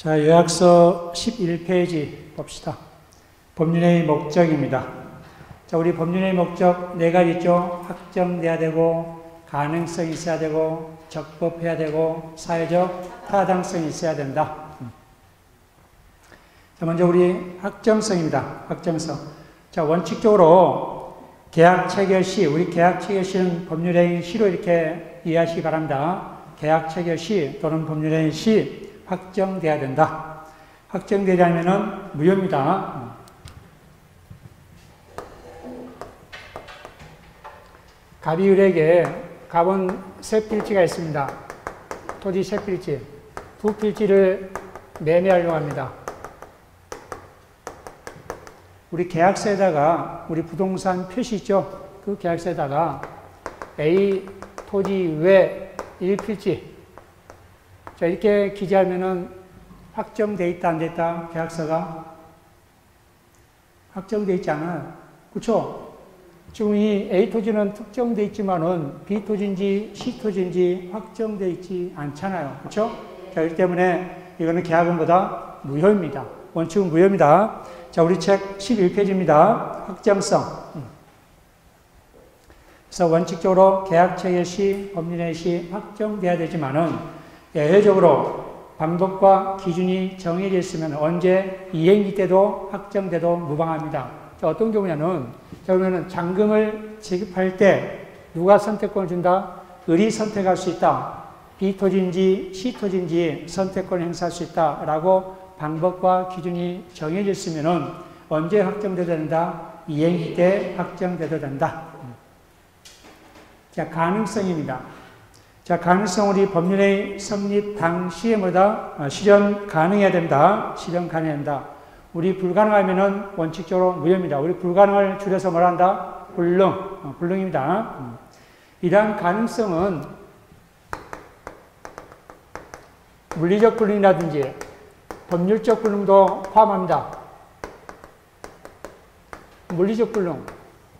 자, 요약서 11페이지 봅시다. 법률의 목적입니다. 자, 우리 법률의 목적 네 가지 있죠. 확정돼야 되고, 가능성이 있어야 되고, 적법해야 되고, 사회적 타당성이 있어야 된다. 자, 먼저 우리 확정성입니다. 확정성. 자, 원칙적으로 계약 체결 시, 우리 계약 체결 시는 법률행위 시로 이렇게 이해하시기 바랍니다. 계약 체결 시 또는 법률행위 시 확정돼야 된다. 확정되지 않으면 무효입니다. 갑이 을에게 갑은 세 필지가 있습니다. 토지 세 필지. 두 필지를 매매하려고 합니다. 우리 계약서에다가 우리 부동산 표시 있죠? 그 계약서에다가 A 토지 외 1필지. 자, 이렇게 기재하면은 확정돼 있다, 안 됐다? 계약서가 확정돼 있지 않아요. 그렇죠? 지금 이 A 토지는 특정돼 있지만은 B 토지인지 C 토지인지 확정돼 있지 않잖아요. 그렇죠? 자, 그렇기 때문에 이거는 계약금보다 무효입니다. 원칙은 무효입니다. 자, 우리 책 11페이지입니다. 확정성. 그래서 원칙적으로 계약 체결 시, 법률행위 시 확정돼야 되지만은 예외적으로 방법과 기준이 정해져 있으면 언제 이행기 때도 확정돼도 무방합니다. 자, 어떤 경우냐면, 그러면은 잔금을 지급할 때 누가 선택권을 준다? 을이 선택할 수 있다. B 토지인지 C 토지인지 선택권을 행사할 수 있다라고 방법과 기준이 정해져 있으면은 언제 확정돼도 된다? 이행기 때 확정돼도 된다. 자, 가능성입니다. 자, 가능성 우리 법률의 성립 당시에 뭐다? 실현 가능해야 된다. 실현 가능해야 된다. 우리 불가능하면은 원칙적으로 무효입니다. 우리 불가능을 줄여서 뭐라 한다? 불능. 불능입니다. 이러한 가능성은 물리적 불능이라든지 법률적 불능도 포함합니다. 물리적 불능.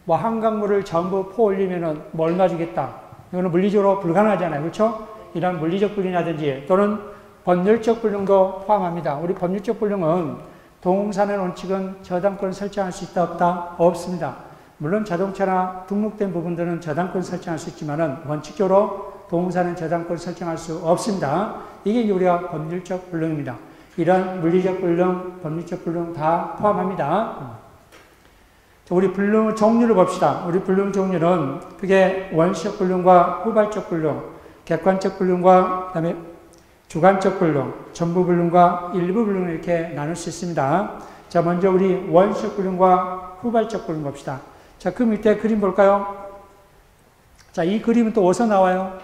뭐 한강물을 전부 퍼 올리면은 뭐 얼마 주겠다. 이거는 물리적으로 불가능하잖아요. 그렇죠? 이런 물리적 불능이라든지 또는 법률적 불능도 포함합니다. 우리 법률적 불능은 동사는 원칙은 저당권 설정할 수 있다 없다? 없습니다. 물론 자동차나 등록된 부분들은 저당권 설정할 수 있지만은 원칙적으로 동사는 저당권 설정할 수 없습니다. 이게 우리가 법률적 불능입니다. 이런 물리적 불능, 법률적 불능 다 포함합니다. 우리 불능 종류를 봅시다. 우리 불능 종류는 그게 원시적 불능과 후발적 불능, 객관적 불능과 그다음에 주관적 불능, 전부 불능과 일부 불능을 이렇게 나눌 수 있습니다. 자, 먼저 우리 원시적 불능과 후발적 불능 봅시다. 자, 그 밑에 그림 볼까요? 자, 이 그림은 또 어디서 나와요?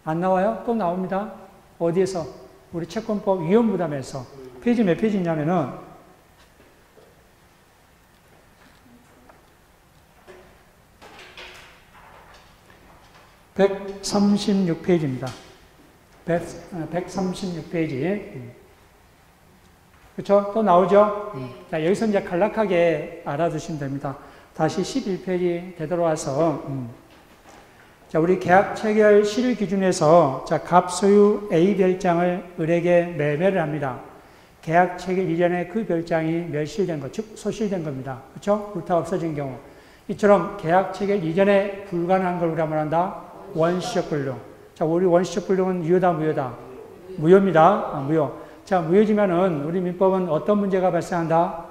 안 나와요? 또 나옵니다. 어디에서? 우리 채권법 위헌부담에서. 페이지 몇 페이지냐면은 136페이지입니다. 136페이지. 그렇죠? 또 나오죠? 자, 여기서 이제 간략하게 알아두시면 됩니다. 다시 11페이지 되돌아와서 자, 우리 계약 체결 시를 기준해서 자, 갑 소유 A 별장을 을에게 매매를 합니다. 계약 체결 이전에 그 별장이 멸실된 것, 즉 소실된 겁니다. 그렇죠? 불타 없어진 경우. 이처럼 계약 체결 이전에 불가능한 걸 우리가 말한다. 원시적 불능. 자, 우리 원시적 불능은 유효다, 무효다? 무효입니다. 무효. 자, 무효지만은 우리 민법은 어떤 문제가 발생한다?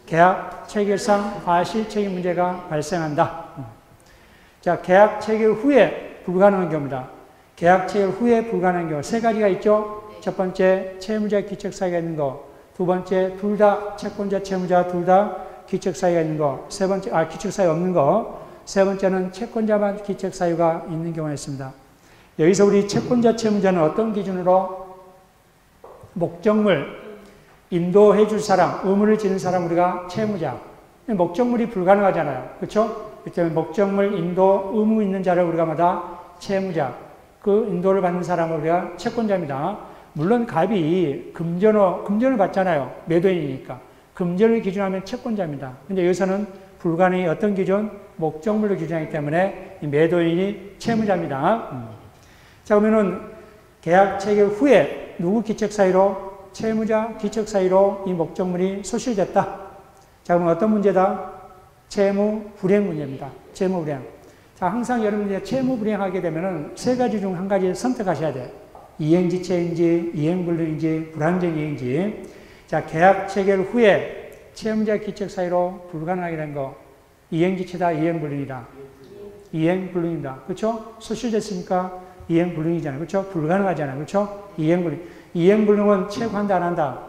계약 체결상 과실책임 문제가 발생한다. 자, 계약 체결 후에 불가능한 경우입니다. 계약 체결 후에 불가능한 경우 세 가지가 있죠. 첫 번째, 채무자 기책 사유가 있는 거. 두 번째, 둘 다 채권자, 채무자 둘 다 기책 사유가 있는 거. 세 번째, 기책 사유 없는 거. 세 번째는 채권자만 기책 사유가 있는 경우가 있습니다. 여기서 우리 채권자, 채무자는 어떤 기준으로 목적물, 인도해 줄 사람, 의무를 지는 사람 우리가 채무자. 목적물이 불가능하잖아요. 그렇죠? 그렇기 때문에 목적물, 인도, 의무 있는 자를 우리가 뭐다? 채무자. 그 인도를 받는 사람을 우리가 채권자입니다. 물론 갑이 금전을 받잖아요. 매도인이니까. 금전을 기준하면 채권자입니다. 근데 여기서는 불가능이 어떤 기준? 목적물로 규정하기 때문에 이 매도인이 채무자입니다. 자, 그러면은 계약 체결 후에 누구 기책 사이로? 채무자 기책 사이로 이 목적물이 소실됐다. 자, 그럼 어떤 문제다? 채무 불이행 문제입니다. 채무 불이행. 자, 항상 여러분들이 채무 불이행하게 되면은 세 가지 중 한 가지 선택하셔야 돼요. 이행지체인지, 이행불능인지, 불안정이행지. 자, 계약 체결 후에 채무자 기책 사이로 불가능하게 된 거. 이행지체다, 이행불능이다. 이행불능입니다. 그렇죠? 소실됐으니까 이행불능이잖아요. 그렇죠? 불가능하잖아요. 그렇죠? 이행불능. 이행불능은 최고한다, 안 한다?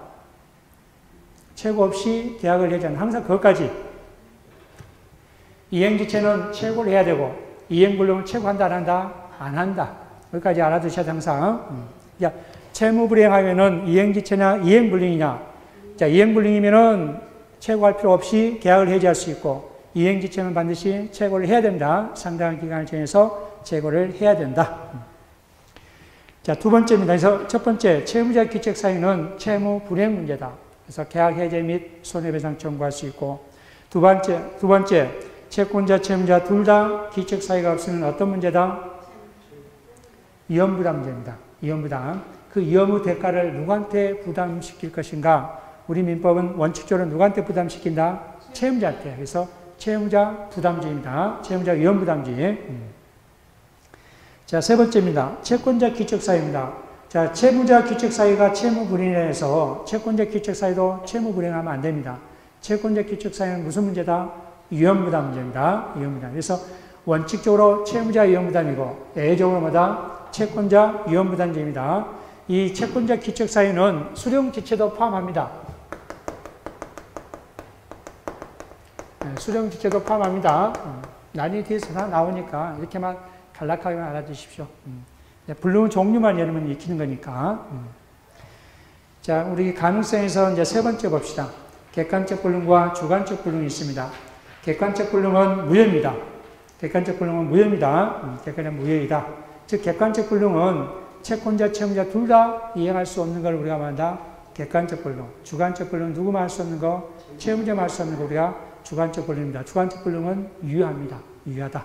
최고 없이 계약을 해야 한다. 항상 그것까지. 이행지체는 최고를 해야 되고, 이행불능은 최고한다, 안 한다? 안 한다. 여기까지 알아두셔야 돼, 항상. 자, 채무불이행하면은 이행지체냐, 이행불능이냐. 자, 이행불능이면은 최고할 필요 없이 계약을 해지할 수 있고, 이행지체는 반드시 최고를 해야 됩니다. 상당한 기간을 정해서 최고를 해야 된다. 자, 두 번째입니다. 그래서 첫 번째, 채무자 기책 사유는 채무 불이행 문제다. 그래서 계약 해제 및 손해배상 청구할 수 있고, 두 번째, 채권자, 채무자 둘 다 기책 사유가 없으면 어떤 문제다? 위험부담 문제입니다. 위험부담. 그 위험의 대가를 누구한테 부담시킬 것인가? 우리 민법은 원칙적으로 누구한테 부담시킨다? 채무자한테. 그래서 채무자 부담주의입니다. 채무자 위험부담주의. 자, 세 번째입니다. 채권자 기책 사유입니다. 자, 채무자 기책 사유가 채무 불이행해서 채권자 기책 사유도 채무 불이행하면 안 됩니다. 채권자 기책 사유는 무슨 문제다? 위험부담 문제입니다. 위험부담. 그래서 원칙적으로 채무자 위험부담이고 예외적으로 뭐다? 채권자 위험부담제입니다. 이 채권자 기책 사유는 수령지체도 포함합니다. 네, 수령지체도 포함합니다. 나중에 뒤에서 다 나오니까 이렇게만 간략하게만 알아두십시오. 네, 불능은 종류만 여러분 익히는 거니까. 자, 우리 가능성에서 이제 세 번째 봅시다. 객관적 불능과 주관적 불능이 있습니다. 객관적 불능은 무효입니다. 객관적 불능은 무효입니다. 객관적 무효이다. 즉, 객관적 불능은 채권자, 채무자 둘 다 이행할 수 없는 걸 우리가 말한다. 객관적 불능. 주관적 불능은 누구만 할 수 없는 거? 채무자만 할 수 없는 거 우리가 주관적 불능입니다. 주관적 불능은 유효합니다. 유효하다.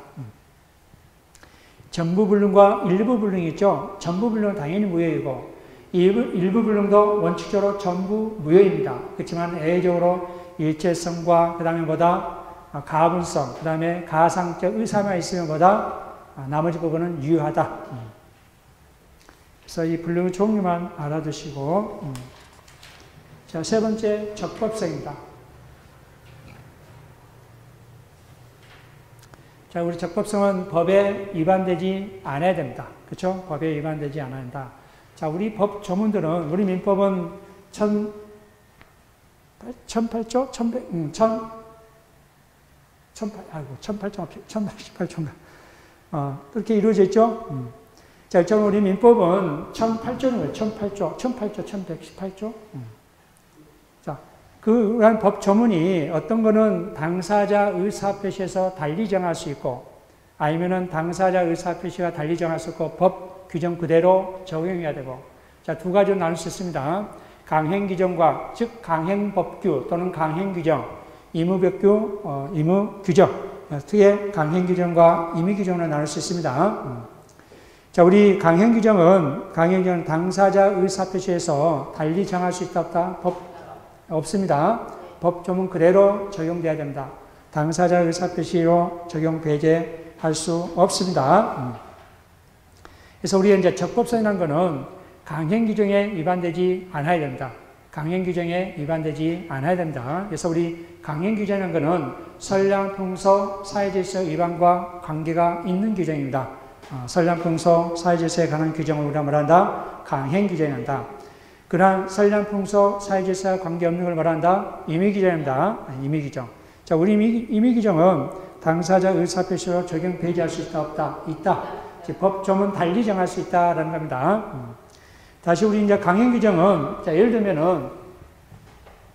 전부 불능과 일부 불능이 있죠. 전부 불능은 당연히 무효이고 일부 불능도 원칙적으로 전부 무효입니다. 그렇지만 예외적으로 일체성과 그 다음에 뭐다? 가분성, 그 다음에 가상적 의사만 있으면 뭐다? 나머지 부분은 유효하다. 그래서 이 불능의 종류만 알아두시고, 자, 세 번째, 적법성입니다. 자, 우리 적법성은 법에 위반되지 않아야 됩니다. 그렇죠? 법에 위반되지 않아야 한다. 자, 우리 법 조문들은, 우리 민법은 1008조? 1018조인가. 그렇게 이루어져 있죠? 자, 일단 우리 민법은 1008조는 거예요. 1008조, 1118조. 자, 그러한 법 조문이 어떤 거는 당사자 의사표시에서 달리 정할 수 있고, 아니면은 당사자 의사표시가 달리 정할 수 있고, 법 규정 그대로 적용해야 되고, 자, 두 가지로 나눌 수 있습니다. 강행규정과, 즉, 강행법규 또는 강행규정, 임의법규, 임의규정, 특히 강행규정과 임의규정으로 나눌 수 있습니다. 자, 우리 강행규정은 당사자 의사표시에서 달리 정할 수 있다, 없다? 법 없습니다. 법 조문 그대로 적용돼야 됩니다. 당사자 의사표시로 적용 배제할 수 없습니다. 그래서 우리가 이제 적법성이라는 것은 강행규정에 위반되지 않아야 됩니다. 강행규정에 위반되지 않아야 됩니다. 그래서 우리 강행규정이라는 것은 선량풍소 사회질서 위반과 관계가 있는 규정입니다. 선량풍소 사회질서에 관한 규정을 우리가 말한다? 강행규정이란다. 그러한 선량풍소 사회질서와 관계없는 걸 말한다? 임의규정입니다. 임의규정. 자, 우리 임의규정은 당사자 의사표시로 적용 배제할 수 있다, 없다? 있다. 법 조문 달리 정할 수 있다라는 겁니다. 다시 우리 이제 강행규정은, 자, 예를 들면은,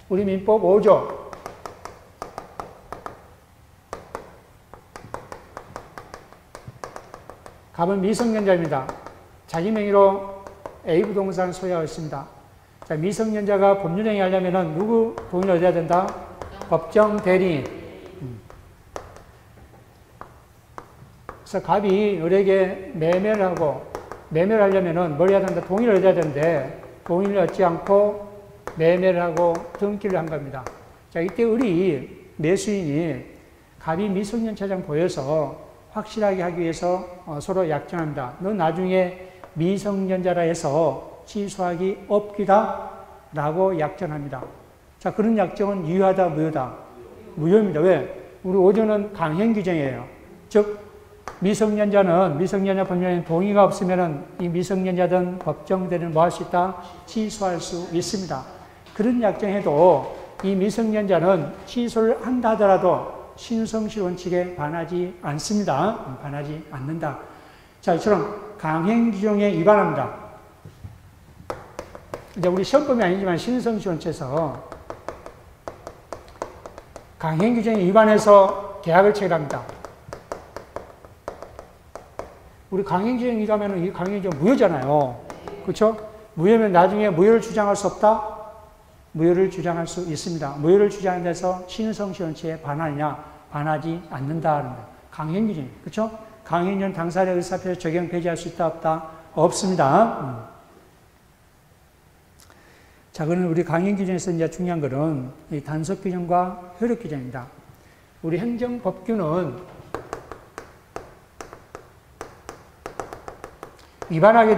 우리 민법 5조. 갑은 미성년자입니다. 자기 명의로 A 부동산을 소유하고 있습니다. 자, 미성년자가 법률행위 하려면은 누구 동의를 얻어야 된다? 법정 대리인. 그래서 갑이 을에게 매매를 하고, 매매를 하려면은 뭘 해야 된다? 동의를 얻어야 되는데, 동의를 얻지 않고 매매를 하고 등기를 한 겁니다. 자, 이때 우리 매수인이 갑이 미성년자장 보여서 확실하게 하기 위해서 서로 약정합니다. 너 나중에 미성년자라 해서 취소하기 없기다 라고 약정합니다. 자, 그런 약정은 유효하다, 무효다? 무효입니다. 왜? 우리 5조는 강행 규정이에요. 즉, 미성년자 법령에 동의가 없으면 이 미성년자든 법정대리는 뭐 할 수 있다? 취소할 수 있습니다. 그런 약정해도 이 미성년자는 취소를 한다 하더라도 신성시 원칙에 반하지 않습니다. 반하지 않는다. 자, 이처럼 강행 규정에 위반합니다. 이제 우리 시험범위 아니지만 신성시 원칙에서 강행 규정에 위반해서 계약을 체결합니다. 우리 강행 규정에 위반하면 이 강행 규정 무효잖아요. 그렇죠? 무효면 나중에 무효를 주장할 수 없다? 무효를 주장할 수 있습니다. 무효를 주장하는 데서 신성시 원칙에 반하느냐? 반하지 않는다는 거예요. 강행 규정. 그렇죠? 강행 규정 당사자의 의사표에 적용 배제할 수 있다, 없다? 없습니다. 자, 그러면 우리 강행 규정에서 이제 중요한 것은 이 단속 규정과 효력 규정입니다. 우리 행정법규는 위반하게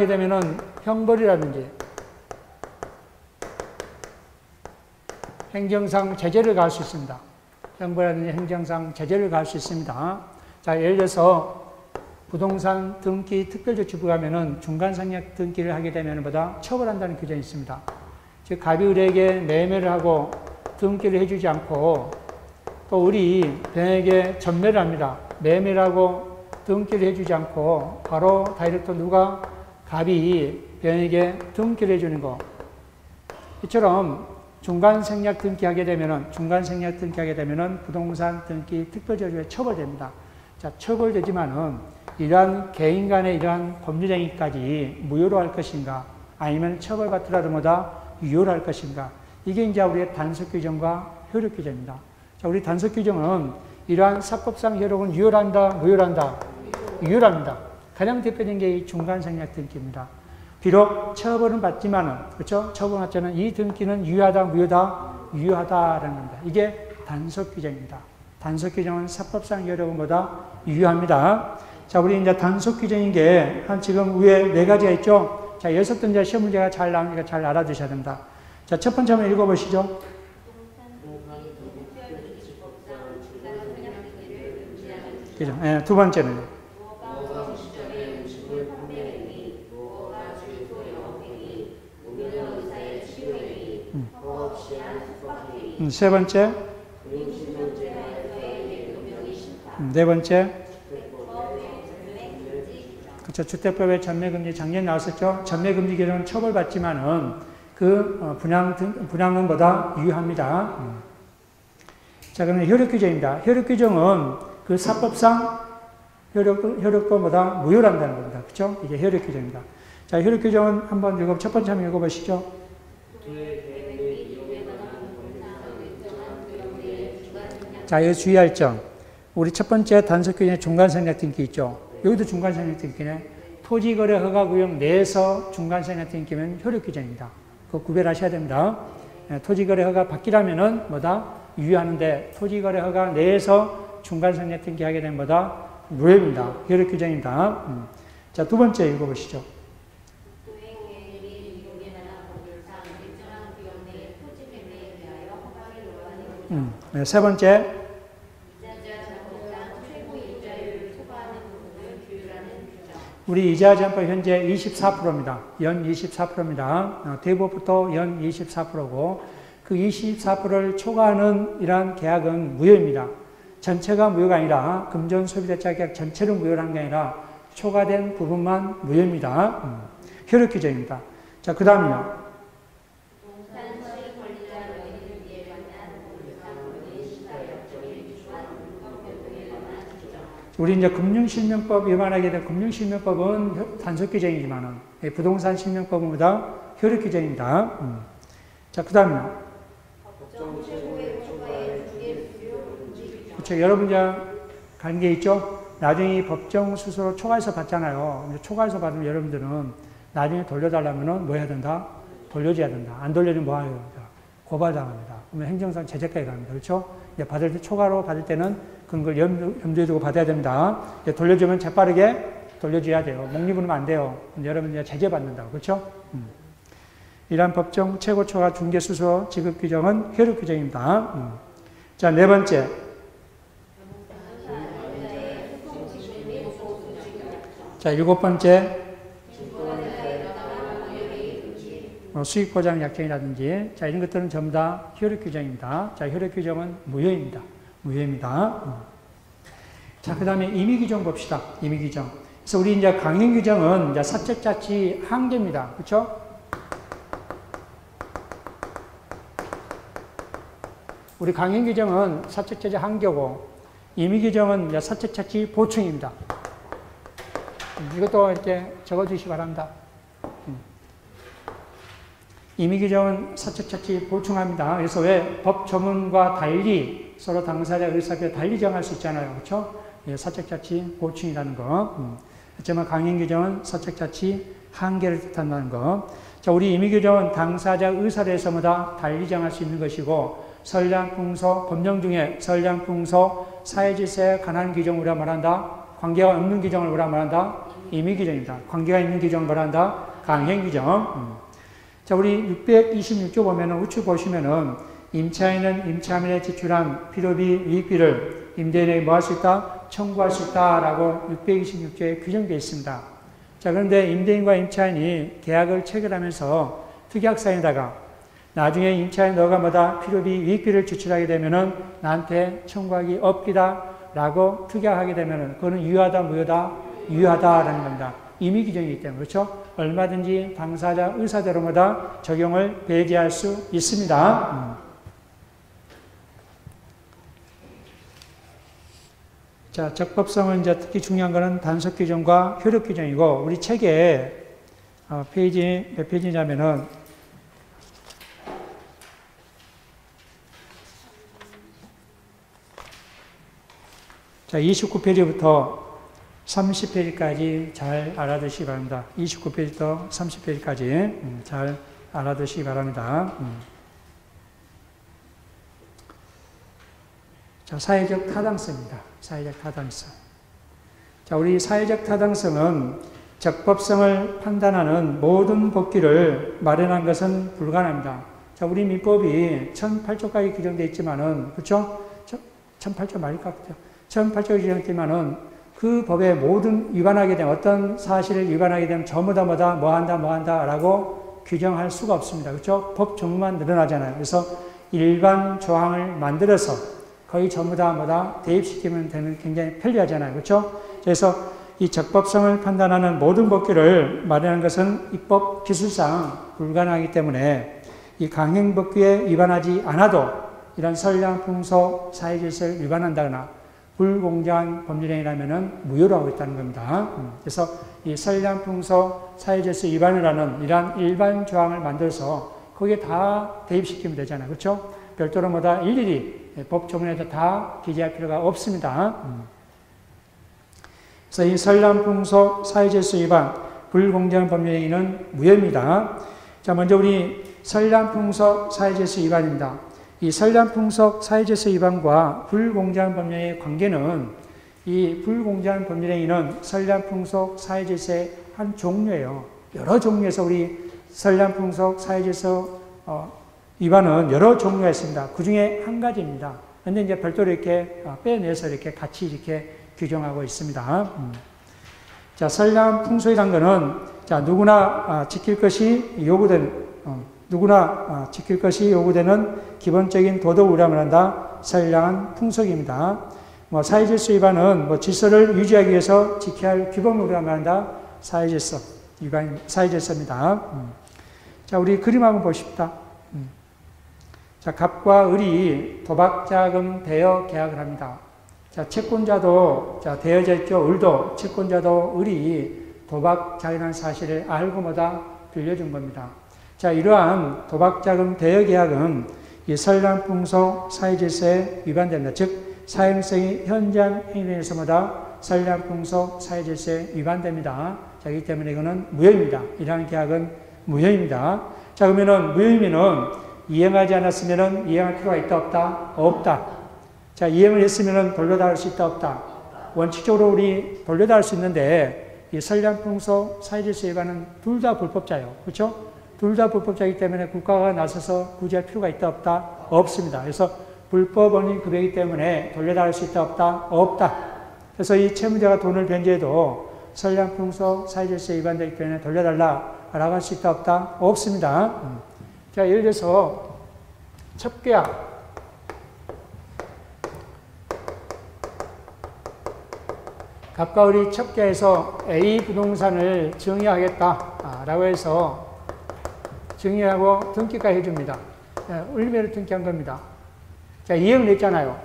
되면은 형벌이라든지 행정상 제재를 가할 수 있습니다. 형벌이라든지 행정상 제재를 가할 수 있습니다. 자, 예를 들어서 부동산 등기 특별조치 부과하면은 중간상약 등기를 하게 되면 보다 처벌한다는 규정이 있습니다. 즉, 갑이 의뢰에게 매매를 하고 등기를 해주지 않고 또 우리 병에게 전매를 합니다. 매매를 하고 등기를 해주지 않고 바로 다이렉트 누가 갑이 병에게 등기를 해주는 거. 이처럼 중간생략 등기하게 되면은 부동산 등기 특별조치에 처벌됩니다. 자, 처벌되지만은 이러한 개인 간의 이러한 법률행위까지 무효로 할 것인가, 아니면 처벌받더라도 뭐다 유효로 할 것인가. 이게 이제 우리의 단속 규정과 효력 규정입니다. 자, 우리 단속 규정은 이러한 사법상 효력은 유효한다, 무효한다? 유효합니다. 가장 대표적인 게 이 중간생략 등기입니다. 비록 처벌은 받지만은, 그렇죠? 처벌받지만 이 등기는 유효하다, 무효다? 유효하다라는 겁니다. 이게 단속 규정입니다. 단속 규정은 사법상 효력은 뭐다? 유효합니다. 자, 우리 이제 단속 규정인 게 한 지금 위에 4가지가 있죠? 자, 여기서부터 이제 시험 문제가 잘 나오니까 잘 알아두셔야 됩니다. 자, 첫 번째 한번 읽어보시죠. 그죠? 예, 두 번째는. 세 번째. 네 번째. 그렇죠. 주택법의 전매금지 작년에 나왔었죠. 전매금지 규정은 처벌받지만은 분양은 보다 유효합니다. 자, 그러면 효력규정입니다. 효력규정은 그 사법상 효력보다 무효한다는 겁니다. 그렇죠? 이게 효력규정입니다. 자, 효력규정은 한번 첫 번째 한번 읽어보시죠. 자, 여기 주의할 점. 우리 첫 번째 단속규정에 중간생략 등기 있죠. 여기도 중간생략 등기네. 토지거래 허가구역 내에서 중간생략 등기면 효력규정입니다. 그거 구별하셔야 됩니다. 토지거래 허가 받기라면은 뭐다? 유효하는데 토지거래 허가 내에서 중간생략 등기하게 되면 뭐다? 무효입니다. 효력규정입니다. 자, 두 번째 읽어보시죠. 세 번째. 우리 이자 제한법 현재 24%입니다. 연 24%입니다. 대부업부터 연 24%고 그 24%를 초과하는 이러한 계약은 무효입니다. 전체가 무효가 아니라 금전 소비대차 계약 전체를 무효라는 게 아니라 초과된 부분만 무효입니다. 효력 규정입니다. 자, 그 다음이요. 우리 이제 금융실명법 위반하게 된 금융실명법은 단속 규정이지만은 부동산 실명법보다 효력 규정입니다. 자, 그 다음에 그렇죠. 여러분 이제 간 게 있죠. 나중에 이 법정 수수료 초과해서 받잖아요. 근데 초과해서 받으면 여러분들은 나중에 돌려달라면 뭐 해야 된다? 돌려줘야 된다. 안 돌려주면 뭐 해요? 고발당합니다. 그러면 행정상 제재까지 갑니다. 그렇죠? 받을 때, 초과로 받을 때는 그런 걸 염두에 두고 받아야 됩니다. 돌려주면 재빠르게 돌려줘야 돼요. 목리부르면 안 돼요. 여러분 이제 제재 받는다고. 그렇죠? 이러한 법정 최고 초과 중개 수수료 지급 규정은 효력 규정입니다. 자, 네 번째. 자, 일곱 번째. 수익 보장 약정이라든지, 자, 이런 것들은 전부 다 효력 규정입니다. 자, 효력 규정은 무효입니다. 무효입니다. 자, 그 다음에 임의 규정 봅시다. 임의 규정. 그래서 우리 이제 강행 규정은 이제 사책자치 한계입니다. 그렇죠? 우리 강행 규정은 사책자치 한계고, 임의 규정은 이제 사책자치 보충입니다. 이것도 이렇게 적어주시기 바랍니다. 임의 규정은 사책자치 보충합니다. 그래서 왜 법 조문과 달리 서로 당사자 의사표에 달리 정할 수 있잖아요. 그렇죠? 예, 사책자치 보충이라는 거. 하지만 강행 규정은 사책자치 한계를 뜻한다는 거. 자, 우리 임의 규정은 당사자 의사에 대해서마다 달리 정할 수 있는 것이고, 선량풍소, 법령 중에 선량풍소, 사회질서에 관한 규정을 우리가 말한다. 관계가 없는 규정을 우리가 말한다. 임의 규정입니다. 관계가 있는 규정을 말한다. 강행 규정. 자, 우리 626조 보면은, 우측 보시면은, 임차인은 임차인에 지출한 필요비, 이익비를 임대인에게 뭐 할 수 있다? 청구할 수 있다라고 626조에 규정되어 있습니다. 자, 그런데 임대인과 임차인이 계약을 체결하면서 특약사에다가 나중에 임차인 너가 뭐다? 필요비, 이익비를 지출하게 되면은 나한테 청구하기 없기다라고 특약하게 되면은 그거는 유효하다, 무효다? 유효하다라는 겁니다. 임의 규정이기 때문에. 그렇죠? 얼마든지 당사자 의사대로마다 적용을 배제할 수 있습니다. 자, 적법성은 이제 특히 중요한 것은 단속 규정과 효력 규정이고, 우리 책에 페이지 몇 페이지냐면은 자, 29페이지부터 30페이지까지 잘 알아두시기 바랍니다. 29페이지부터 30페이지까지 잘 알아두시기 바랍니다. 자, 사회적 타당성입니다. 사회적 타당성. 자, 우리 사회적 타당성은 적법성을 판단하는 모든 법규를 마련한 것은 불가능합니다. 자, 우리 민법이 1008조까지 규정되어 있지만은, 그렇죠? 1008조 맞을까? 1008조 규정되지만은 그 법에 모든 위반하게 되면, 어떤 사실을 위반하게 되면 전부 다 뭐 한다 라고 규정할 수가 없습니다. 그렇죠? 법 종류만 늘어나잖아요. 그래서 일반 조항을 만들어서 거의 전부 다 대입시키면 되는, 굉장히 편리하잖아요. 그렇죠? 그래서 이 적법성을 판단하는 모든 법규를 마련한 것은 입법 기술상 불가능하기 때문에 이 강행법규에 위반하지 않아도 이런 선량, 풍소, 사회질서를 위반한다거나 불공정한 법률행위라면은 무효로 하고 있다는 겁니다. 그래서 이 선량, 풍소, 사회질서 위반을 하는 이러한 일반 조항을 만들어서 거기에 다 대입시키면 되잖아요. 그렇죠? 별도로 일일이 법 조문에서 다 기재할 필요가 없습니다. 그래서 이 선량, 풍소, 사회질서 위반, 불공정한 법률행위는 무효입니다. 자, 먼저 우리 선량, 풍소, 사회질서 위반입니다. 이 선량, 풍속, 사회질서 위반과 불공정한 법률행위의 관계는, 이 불공정한 법률행위는 선량, 풍속, 사회질서의 한 종류예요. 여러 종류에서 우리 선량, 풍속, 사회질서 위반은 여러 종류가 있습니다. 그 중에 한 가지입니다. 그런데 이제 별도로 이렇게 빼내서 이렇게 같이 이렇게 규정하고 있습니다. 자, 선량, 풍속이란 거는, 자, 누구나 지킬 것이 요구되는 기본적인 도덕 우람을 한다. 선량한 풍속입니다. 사회질서 위반은 질서를 유지하기 위해서 지켜야 할 규범을 우람을 한다. 사회질서 위반, 사회질서입니다. 자, 우리 그림 한번 보십시다. 자, 갑과 을이 도박자금 대여 계약을 합니다. 자, 채권자도, 자, 대여자 있죠. 을도, 채권자도 을이 도박자금이라는 사실을 알고 빌려준 겁니다. 자, 이러한 도박자금 대여 계약은 이 선량, 풍속, 사회질서에 위반됩니다. 즉, 사행성이 현장 행위에서마다 선량풍속 사회질서에 위반됩니다. 자, 그렇기 때문에 이거는 무효입니다. 이러한 계약은 무효입니다. 자, 그러면은 무효이면은 이행하지 않았으면은 이행할 필요가 있다 없다? 없다. 자, 이행을 했으면은 돌려달을 수 있다 없다? 원칙적으로 우리 돌려달을 수 있는데 이 선량풍속 사회질서 위반은 둘 다 불법자예요. 그렇죠? 둘 다 불법자이기 때문에 국가가 나서서 구제할 필요가 있다 없다? 없습니다. 그래서 불법 원인 급여이기 때문에 돌려달을 수 있다 없다? 없다. 그래서 이 채무자가 돈을 변제해도 선량풍속 사회질서 위반되기 때문에 돌려달라라고 할 수 있다 없다? 없습니다. 자, 예를 들어서 첩계약 갑과 을이 첩계에서 A 부동산을 증여하겠다라고 해서 증여하고 등기까지 해줍니다. 을매를 등기한 겁니다. 자, 이행을 했잖아요.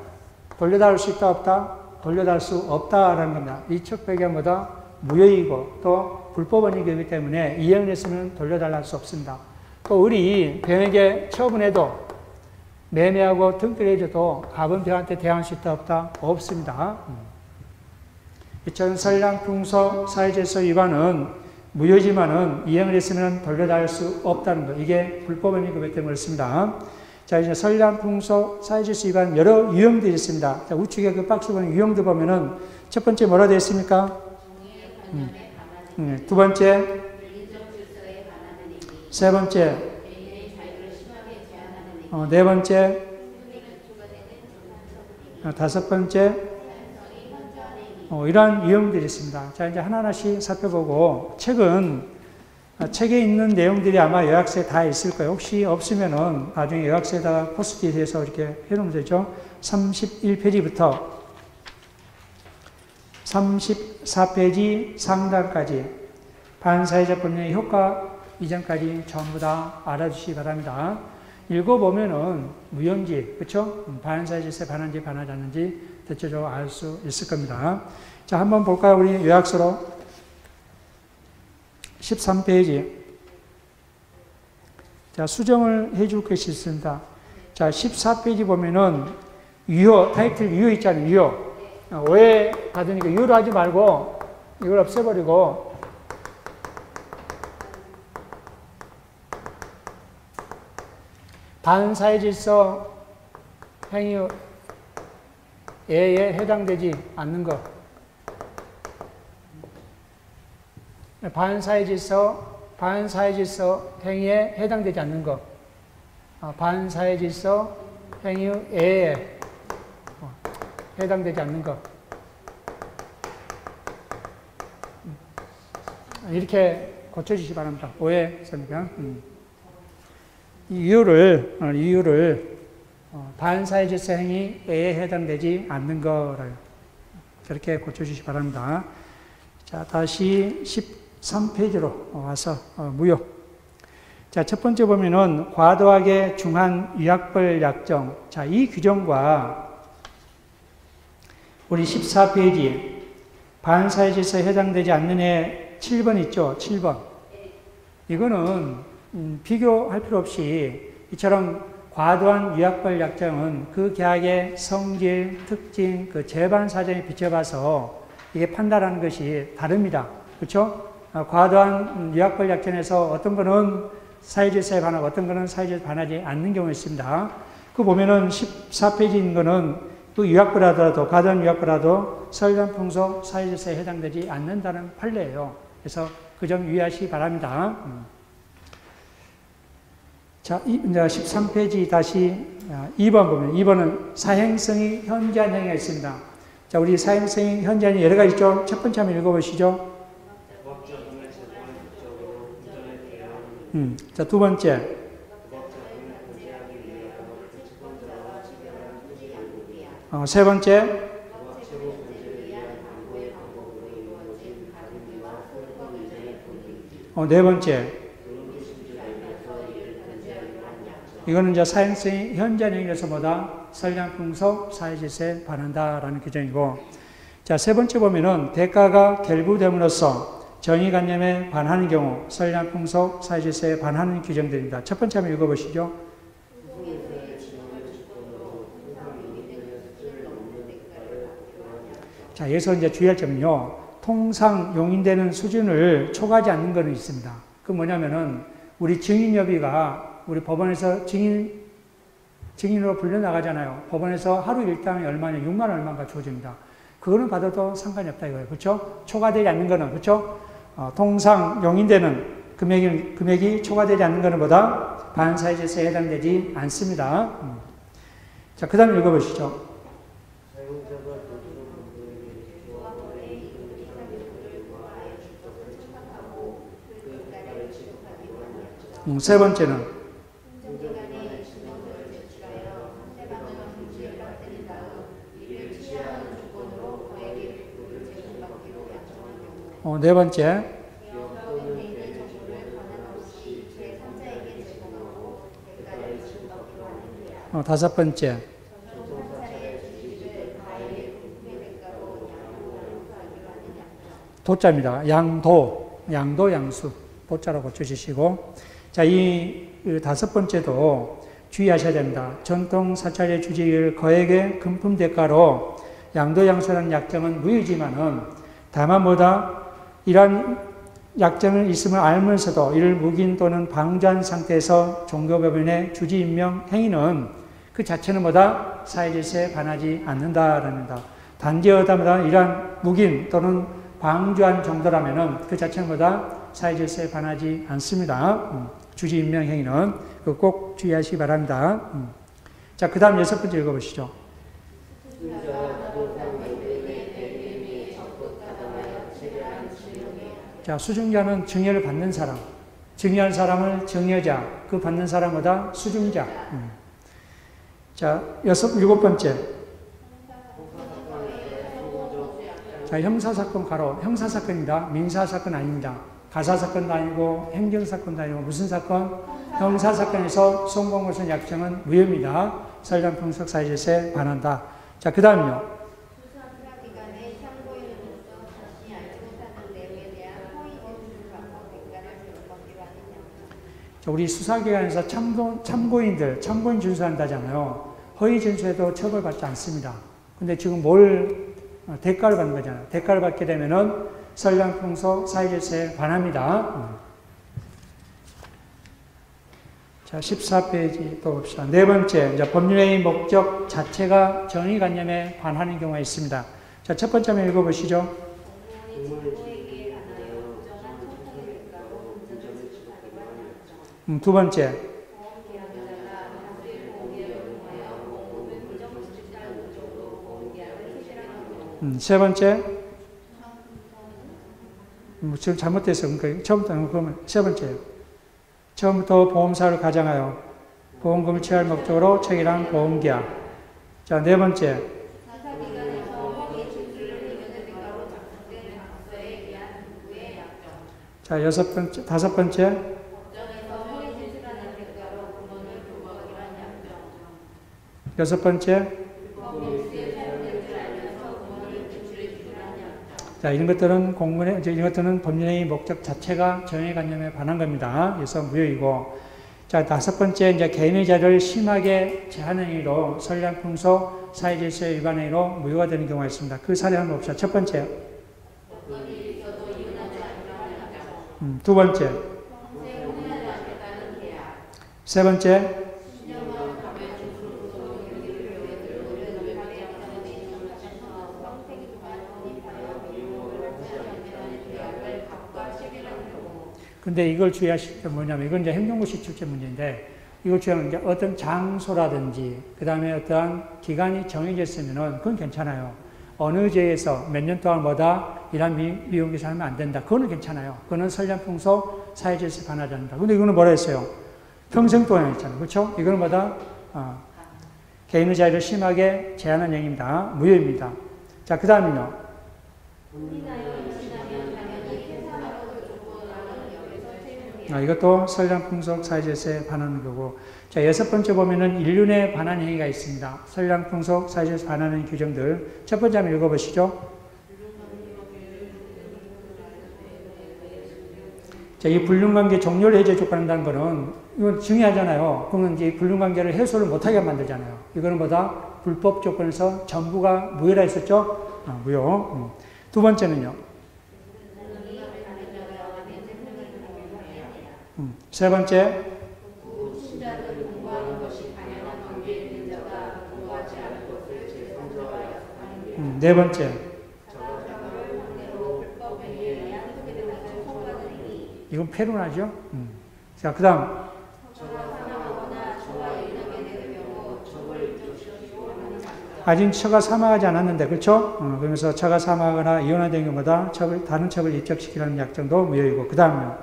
돌려달을 수 있다 없다? 돌려달을 수 없다라는 겁니다. 이 첩계가 뭐다? 무효이고 또 불법원이기 때문에 이행을 했으면 돌려달라 할 수 없습니다. 또 을이 병에게 처분해도 매매하고 등기를 해줘도 갑은 병한테 대항할 수 있다 없다? 없습니다. 이처럼 선량풍속 사회질서 위반은 무효지만은 이행을 했으면 돌려달을 수 없다는 것. 이게 불법행위 때문에 그렇습니다. 자, 이제 선량풍속 사회질서 위반 여러 유형들이 있습니다. 자, 우측에 그 박스 보는 유형들 보면은 첫 번째 뭐라 되어 있습니까? 두 번째, 세 번째, 네 번째, 다섯 번째, 이러한 유형들이 있습니다. 자, 이제 하나하나씩 살펴보고, 책에 있는 내용들이 아마 요약서에 다 있을 거예요. 혹시 없으면은 나중에 요약서에다가 포스트잇해서 이렇게 해놓으면 되죠. 31페이지부터 34페이지 상단까지 반사회적 법령의 효과 이전까지 전부 다 알아주시기 바랍니다. 읽어보면은 무용지, 그쵸? 반사회질서에 반한지 반하지 않는지 대체적으로 알 수 있을 겁니다. 자, 한번 볼까요? 우리 요약서로 13페이지. 자, 수정을 해줄 것이 있습니다. 자, 14페이지 보면은 유효, 타이틀 유효 있잖아요. 유효. 오해 받으니까 유효로 하지 말고 이걸 없애버리고 반사회질서 행위에 해당되지 않는 것. 반사회질서 행위에 해당되지 않는 것. 반사회질서 행위에 해당되지 않는 것. 이렇게 고쳐주시기 바랍니다. 오해했으니까. 이 이유를 반사회질서 행위에 해당되지 않는 거를 그렇게 고쳐주시기 바랍니다. 자, 다시 13페이지로 와서 무효. 자, 첫 번째 보면은 과도하게 중한 위약벌 약정. 자, 이 규정과 우리 14페이지 반사회질서에 해당되지 않는 애 7번 있죠? 7번. 이거는 비교할 필요 없이 이처럼 과도한 위약벌 약정은 그 계약의 성질, 특징, 그 재반 사정에 비춰봐서 이게 판단하는 것이 다릅니다. 그렇죠? 과도한 위약벌 약정에서 어떤 거는 사회질서에 반하고 어떤 거는 사회질서에 반하지 않는 경우가 있습니다. 그 보면은 14페이지인 거는 또 위약벌하더라도 과도한 위약벌하도 선량풍속 사회질서에 해당되지 않는다는 판례예요. 그래서 그 점 유의하시기 바랍니다. 자, 이제 13페이지 다시 2번 보면 2번은 사행성이 현저한 행위가 있습니다. 자, 우리 사행성이 현저한 행위 여러 가지 있죠. 첫 번째 한번 읽어보시죠. 자, 두 번째. 세 번째. 네 번째. 이거는 이제 사행성이 현저한 행위에서 뭐다? 선량풍속 사회질서에 반한다라는 규정이고, 자, 세 번째 보면은 대가가 결부됨으로써 정의관념에 반하는 경우 선량풍속 사회질서에 반하는 규정들입니다. 첫 번째 한번 읽어보시죠. 자, 여기서 이제 주의할 점은요, 통상 용인되는 수준을 초과하지 않는 것은 있습니다. 그 뭐냐면은, 우리 증인여비가 우리 법원에서 증인으로 불려나가잖아요. 법원에서 하루 일당이 얼마냐, 6만 원 얼마가 주어집니다. 그거는 받아도 상관이 없다 이거예요. 그렇죠? 초과되지 않는 거는, 그렇죠? 통상 용인되는 금액이 초과되지 않는 것은 보다 반사이즈세에 해당되지 않습니다. 자, 그 다음 읽어보시죠. 세 번째는 네 번째 다섯 번째 도자입니다. 양도, 양수 도자로 고쳐주시고, 자, 이 다섯 번째도 주의하셔야 됩니다. 전통 사찰의 주지를 거액의 금품 대가로 양도 양수라는 약정은 무효지만은 다만 뭐다 이러한 약정은 있음을 알면서도 이를 묵인 또는 방조한 상태에서 종교법인의 주지 임명 행위는 그 자체는 뭐다 사회질서에 반하지 않는다랍니다. 단지 어다마다 이러한 묵인 또는 방조한 정도라면은 그 자체는 뭐다 사회질서에 반하지 않습니다. 주지 임명 행위는 꼭 주의하시기 바랍니다. 자, 그 다음 여섯 번째 읽어보시죠. 자, 수증자는 증여를 받는 사람, 증여한 사람을 증여자, 그 받는 사람보다 수증자. 자, 일곱 번째. 자, 형사사건 가로, 형사사건이다. 민사사건 아닙니다. 가사사건도 아니고 행정사건도 아니고 무슨 사건? 형사사건에서 송공고선 약정은 무효입니다. 설량풍속 사유질서에 반한다. 자, 그 다음요. 우리 수사기관에서 참고인 준수한다잖아요. 허위 준수에도 처벌받지 않습니다. 근데 지금 대가를 받는 거잖아요. 대가를 받게 되면은 설량풍속 사유질서에 반합니다. 자, 14페이지 또 봅시다. 네 번째, 이제 법률의 목적 자체가 정의관념에 반하는 경우가 있습니다. 자, 첫 번째 한번 읽어보시죠. 두 번째. 세 번째. 지금 잘못됐어요. 그러니까 처음부터 그러면 세 번째예요. 처음부터 보험사를 가정하여 보험금을 취할 목적으로 체결한 보험계약. 자, 네 번째. 자, 다섯 번째. 여섯 번째. 자, 이런 것들은 법률의 목적 자체가 정의관념에 반한 겁니다. 그래서 무효이고. 자, 다섯 번째, 이제 개인의 자유를 심하게 제한하는 행위로 설량풍속 사회질서 위반 행위로 무효가 되는 경우가 있습니다. 그 사례 한번 봅시다. 첫 번째. 두 번째. 세 번째. 근데 이걸 주의하실 게 뭐냐면, 이건 이제 행정고시 출제 문제인데, 이걸 주의하는 게 어떤 장소라든지, 그 다음에 어떠한 기간이 정해져 있으면은, 그건 괜찮아요. 어느 제에서 몇 년 동안 이런 미용기사 하면 안 된다. 그거는 괜찮아요. 그거는 설량풍속 사회질서에 반하지 않는다. 근데 이거는 뭐라 했어요? 평생 동안 했잖아요. 그렇죠? 이거는 개인의 자유를 심하게 제한한 행위입니다. 무효입니다. 자, 그 다음은요. 이것도 설량풍속 사유질서에 반하는 거고. 자, 여섯 번째 보면은 인륜에 반한 행위가 있습니다. 설량풍속 사유질서에 반하는 규정들. 첫 번째 한번 읽어보시죠. 자, 이 불륜관계 종료를 해제 조건한다는 거는, 이건 중요하잖아요. 그러면 이제 불륜관계를 해소를 못하게 만들잖아요. 이거는 불법 조건에서 전부가 무효라 했었죠? 무효. 두 번째는요. 세 번째. 네 번째. 이건 폐륜하죠? 자, 그 다음. 아직 처가 사망하지 않았는데, 그렇죠? 그러면서 처가 사망하거나 이혼된 경우보다 다른 처를 입적시키는 약정도 무효이고, 그 다음요.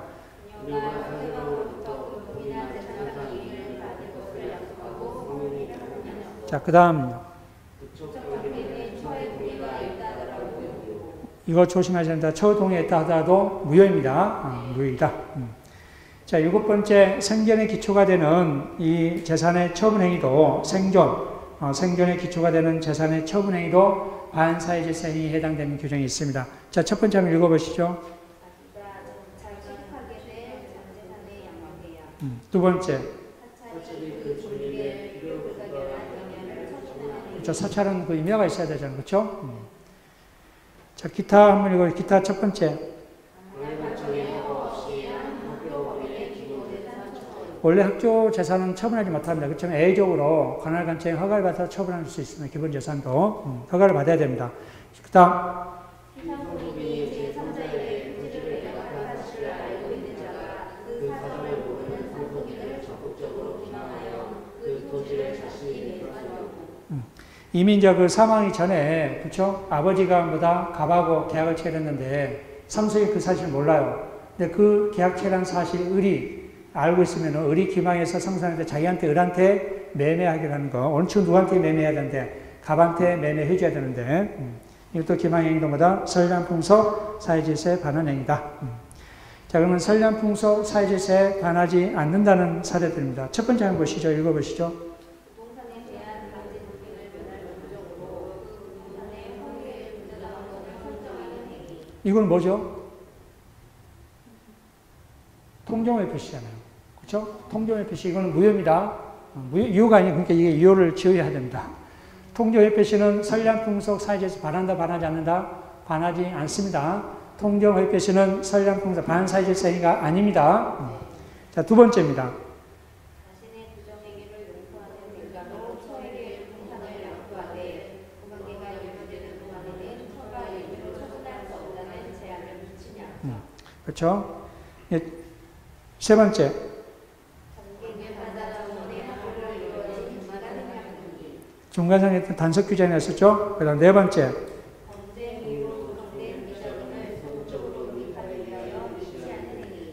자, 그 다음요. 이거 조심하셔야 된다. 처 동의했다 하더라도 무효입니다. 무효이다. 자, 7번째 생존의 기초가 되는 이 재산의 처분행위도 생존의 기초가 되는 재산의 처분행위도 반사회질서 행위에 해당되는 규정이 있습니다. 자, 첫 번째 한번 읽어보시죠. 두 번째. 그렇죠. 사찰은 그 의미가 있어야 되잖아요. 그렇죠? 자, 기타 한번 읽어요. 기타 첫 번째. 원래 학교 재산은 처분하지 못합니다. 그렇지만 애적으로 관할관청에 허가를 받아서 처분할 수 있습니다. 기본 재산도 허가를 받아야 됩니다. 그 다음. 이미 이제 그 사망이 전에, 그쵸? 아버지가 뭐다 갑하고 계약을 체결했는데, 삼성이 그 사실을 몰라요. 근데 그 계약 체결한 사실 을이 알고 있으면 을이 기망해서 상상한테 자기한테 을한테 매매하기로 하는 거. 어느 친구 누구한테 매매해야 되는데, 갑한테 매매해줘야 되는데, 이것도 기망의 행동보다 선량풍속 사회질서에 반하는 행위다. 자, 그러면 선량풍속 사회질서에 반하지 않는다는 사례들입니다. 첫 번째 한번 보시죠. 읽어보시죠. 이건 뭐죠? 통정의 표시잖아요. 그렇죠? 통정의 표시, 이거는 무효입니다. 유효가 아니고, 그러니까 이게 유효를 지어야 됩니다. 통정의 표시는 선량풍속 사회질서 반한다, 반하지 않는다? 반하지 않습니다. 통정의 표시는 선량풍속 반사회질서 행위가 아닙니다. 자, 두 번째입니다. 그렇죠? 세 번째. 중간선에 단속 규정이 있었죠? 그 다음 네 번째.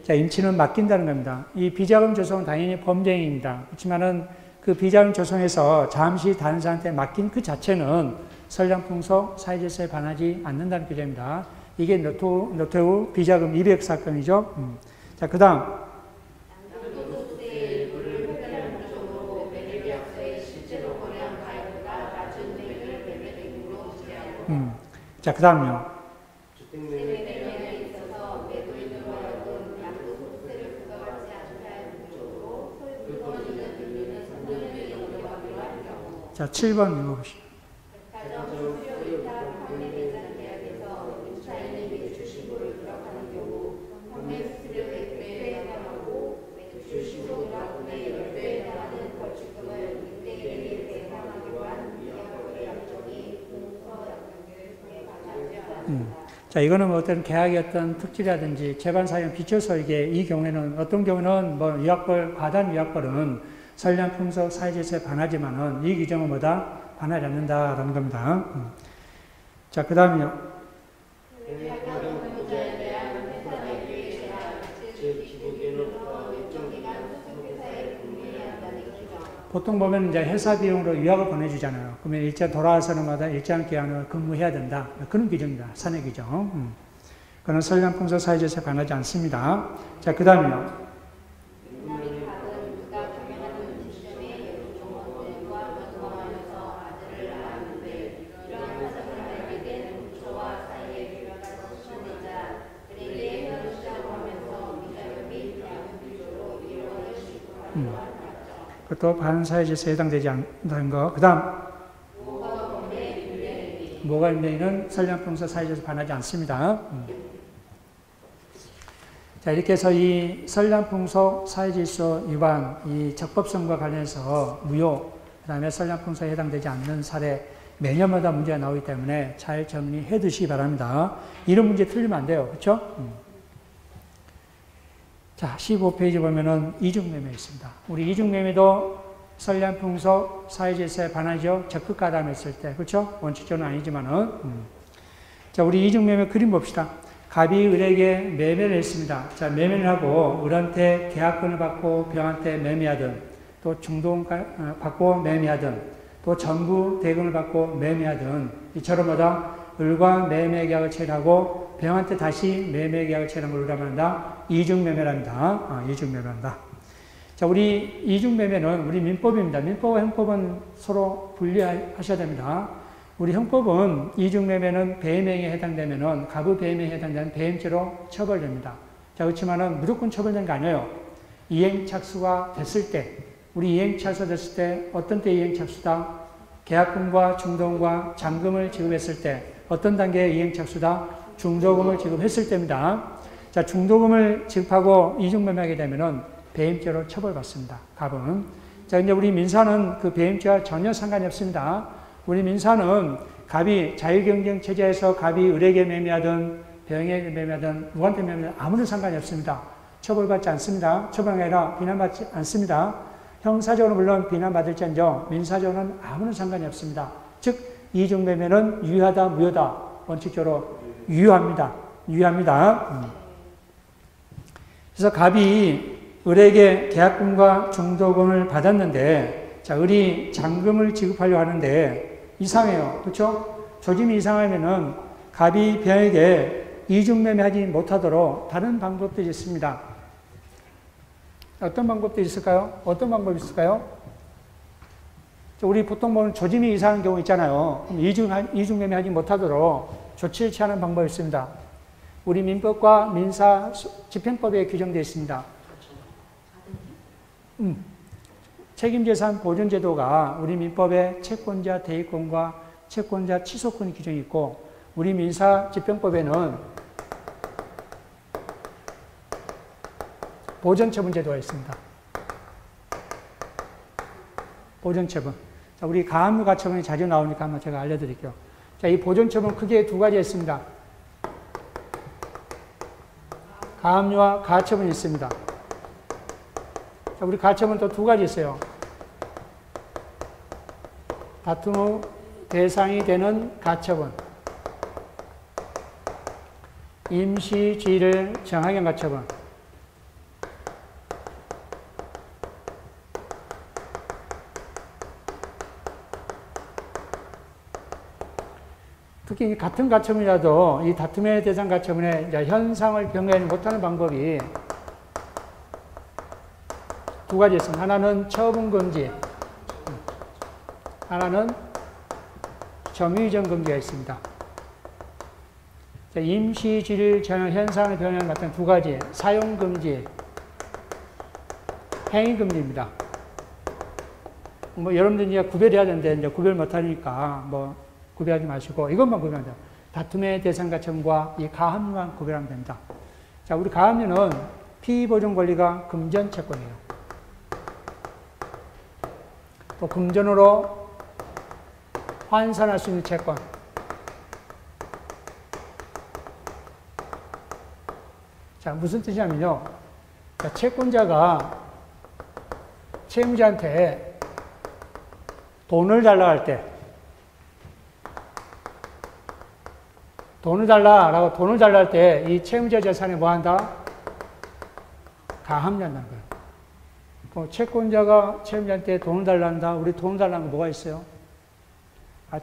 자, 임치는 맡긴다는 겁니다. 이 비자금 조성은 당연히 범죄행위입니다. 그렇지만은 그 비자금 조성에서 잠시 다른 사람한테 맡긴 그 자체는 선량풍속 사회질서에 반하지 않는다는 규정입니다. 이게 노태우 비자금 200 사건이죠. 자, 그 다음. 자, 그 다음요. 자, 7번 읽어보시죠. 자, 이거는 뭐 어떤 계약의 어떤 특질이라든지 재반 사유에 비춰서 이게 이 경우에는 어떤 경우는 뭐 위약벌, 과단 위약벌은 선량풍속 사회질서에 반하지만은 이 규정은 뭐다? 반하지 않는다라는 겁니다. 자, 그 다음에요. 보통 보면 이제 회사 비용으로 유학을 보내주잖아요. 그러면 일자 돌아와서는마다 일정 기간을 근무해야 된다. 그런 규정입니다. 사내 규정. 그건 선량풍속 사회질서에 반하지 않습니다. 자, 그 다음에요. 그것도 반사회질서에 해당되지 않는다는 거. 그 다음. 모가임매매는 선량풍속 사회질서 반하지 않습니다. 자, 이렇게 해서 이 선량풍속 사회질서 위반, 이 적법성과 관련해서 무효, 그 다음에 선량풍속에 해당되지 않는 사례, 매년마다 문제가 나오기 때문에 잘 정리해 두시기 바랍니다. 이런 문제 틀리면 안 돼요. 그렇죠? 자, 15페이지 보면은 이중매매 있습니다. 우리 이중매매도 선량풍속 사회질서에 반하죠. 적극 가담했을 때. 그렇죠? 원칙적으로는 아니지만은. 자, 우리 이중매매 그림 봅시다. 갑이 을에게 매매를 했습니다. 자, 매매를 하고 을한테 계약권을 받고 병한테 매매하든, 또 중동 받고 매매하든, 또 전부 대금을 받고 매매하든, 이처럼 마다 을과 매매 계약을 체결하고 병한테 다시 매매 계약을 체결한 걸 우리가 말한다. 이중매매랍니다. 이중매매한다. 자, 우리 이중매매는 우리 민법입니다. 민법과 형법은 서로 분리하셔야 됩니다. 우리 형법은 이중매매는 배임행위에 해당되면은 갑의 배임행위에 해당되는 배임죄로 처벌됩니다. 자, 그렇지만은 무조건 처벌되는 게 아니에요. 이행착수가 됐을 때, 우리 이행착수가 됐을 때 어떤 때 이행착수다? 계약금과 중도금과 잔금을 지급했을 때 어떤 단계의 이행착수다? 중도금을 지급했을 때입니다. 자, 중도금을 지급하고 이중매매하게 되면은 배임죄로 처벌받습니다. 갑은. 자, 이제 우리 민사는 그 배임죄와 전혀 상관이 없습니다. 우리 민사는 갑이 자유경쟁 체제에서 갑이 을에게 매매하든 병에게 매매하든 누구한테 매매하든 아무런 상관이 없습니다. 처벌받지 않습니다. 처벌이 아니라 비난받지 않습니다. 형사적으로 물론 비난받을지언정 민사적으로는 아무런 상관이 없습니다. 즉 이중매매는 유효하다 무효다? 원칙적으로 유효합니다. 유효합니다. 그래서 갑이 을에게 계약금과 중도금을 받았는데, 자, 을이 잔금을 지급하려고 하는데 이상해요. 그렇죠? 조짐이 이상하면은 갑이 병에게 이중매매하지 못하도록 다른 방법들이 있습니다. 어떤 방법들이 있을까요? 어떤 방법이 있을까요? 우리 보통 보면 조짐이 이상한 경우 있잖아요. 이중매매하지 못하도록 조치를 취하는 방법이 있습니다. 우리 민법과 민사 집행법에 규정되어 있습니다. 책임재산 보존제도가 우리 민법에 채권자 대위권과 채권자 취소권 규정이 있고, 우리 민사 집행법에는 보존처분제도가 있습니다. 보존처분. 자, 우리 가압류 가처분이 자주 나오니까 한번 제가 알려드릴게요. 자, 이 보존처분 크게 두 가지 있습니다. 가압류와 가처분이 있습니다. 자, 우리 가처분 또 두 가지 있어요. 다툼의 대상이 되는 가처분, 임시지를 정하게 한 가처분. 특히 같은 가처분이라도 이 다툼의 대상 가처분의 현상을 변경하지 못하는 방법이 두 가지 있습니다. 하나는 처분금지, 하나는 점유이전 금지가 있습니다. 임시지를 정한 현상을 변하는 같은 두 가지, 사용금지, 행위금지입니다. 뭐 여러분들 이제 구별해야 되는데 이제 구별 못하니까 뭐 구별하지 마시고 이것만 구별하면 돼요. 다툼의 대상 가처분과 이 가압류만 구별하면 됩니다. 자, 우리 가압류는 피보존 권리가 금전 채권이에요. 또 금전으로 환산할 수 있는 채권. 자, 무슨 뜻이냐면요. 자, 채권자가 채무자한테 돈을 달라고 할 때, 돈을 달라라고 돈을 달라 할 때 이 채무자 재산에 뭐 한다? 가압류한다는 거예요. 채권자가 채무자한테 돈을 달라 한다. 우리 돈을 달라는 거 뭐가 있어요?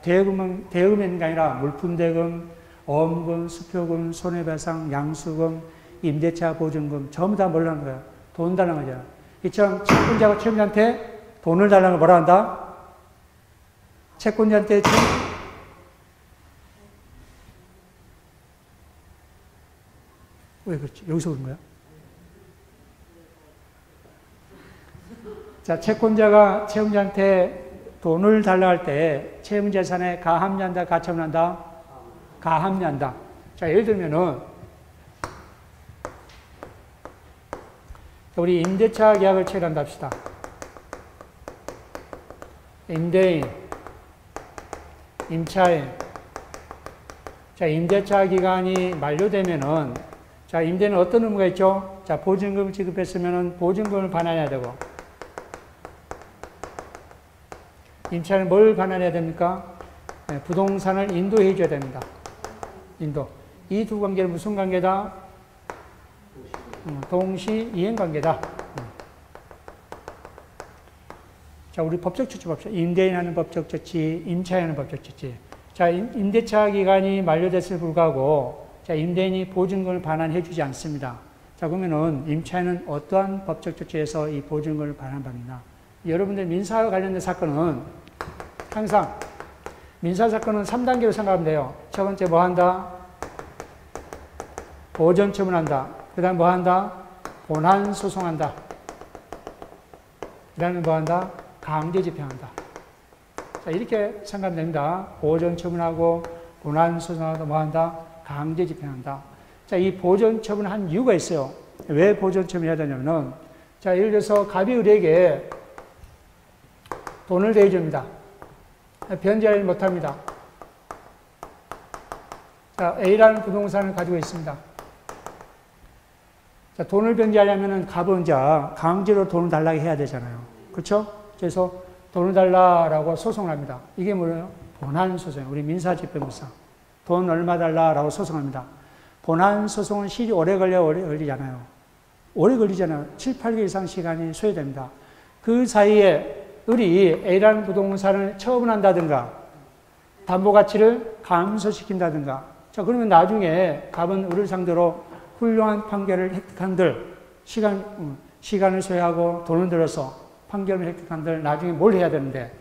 대금은 있는 게 아니라 물품대금, 어음금, 수표금, 손해배상, 양수금, 임대차 보증금 전부 다 뭘 하는 거예요? 돈 달라는 거죠. 이처럼 채권자가 채무자한테 돈을 달라는 걸 뭐라 한다? 채권자한테 왜 그렇지? 여기서 그런 거야? 자, 채권자가 채무자한테 돈을 달라 할 때 채무재산에 가합류한다, 가처분한다? 가합류한다. 자, 예를 들면은 우리 임대차 계약을 체결한다 합시다. 임대인, 임차인. 자, 임대차 기간이 만료되면은, 자, 임대는 어떤 의무가 있죠? 자, 보증금을 지급했으면은 보증금을 반환해야 되고, 임차인은 뭘 반환해야 됩니까? 네, 부동산을 인도해 줘야 됩니다. 인도. 이 두 관계는 무슨 관계다? 동시 이행 관계다. 자, 우리 법적 조치 봅시다. 임대인하는 법적 조치, 임차인하는 법적 조치. 자, 임대차 기간이 만료됐을 불구하고, 자, 임대인이 보증금을 반환해 주지 않습니다. 자, 그러면은 임차인은 어떠한 법적 조치에서 이 보증금을 반환받느냐? 여러분들 민사와 관련된 사건은 항상 민사사건은 3단계로 생각하면 돼요. 첫 번째 뭐 한다? 보전 처분한다. 그 다음에 뭐 한다? 본안 소송한다. 그 다음에 뭐 한다? 강제 집행한다. 자, 이렇게 생각하면 됩니다. 보전 처분하고 본안 소송하고 뭐 한다? 강제 집행한다. 자, 이 보전 처분한 이유가 있어요. 왜 보전 처분해야 되냐면은, 자, 예를 들어서 갑이 을에게 돈을 대줍니다. 변제하지 못합니다. 자, A라는 부동산을 가지고 있습니다. 자, 돈을 변제하려면 갑은 이제 강제로 돈을 달라고 해야 되잖아요. 그렇죠? 그래서 돈을 달라라고 소송을 합니다. 이게 뭐예요? 본안 소송. 우리 민사집행부상. 돈 얼마 달라라고 소송합니다. 본안 소송은 실이 오래 걸리잖아요. 오래 걸리잖아요. 7, 8개월 이상 시간이 소요됩니다. 그 사이에 을이 A라는 부동산을 처분한다든가 담보가치를 감소시킨다든가, 자, 그러면 나중에 갑은 을을 상대로 훌륭한 판결을 획득한들, 시간을 소요하고 돈을 들여서 판결을 획득한들 나중에 뭘 해야 되는데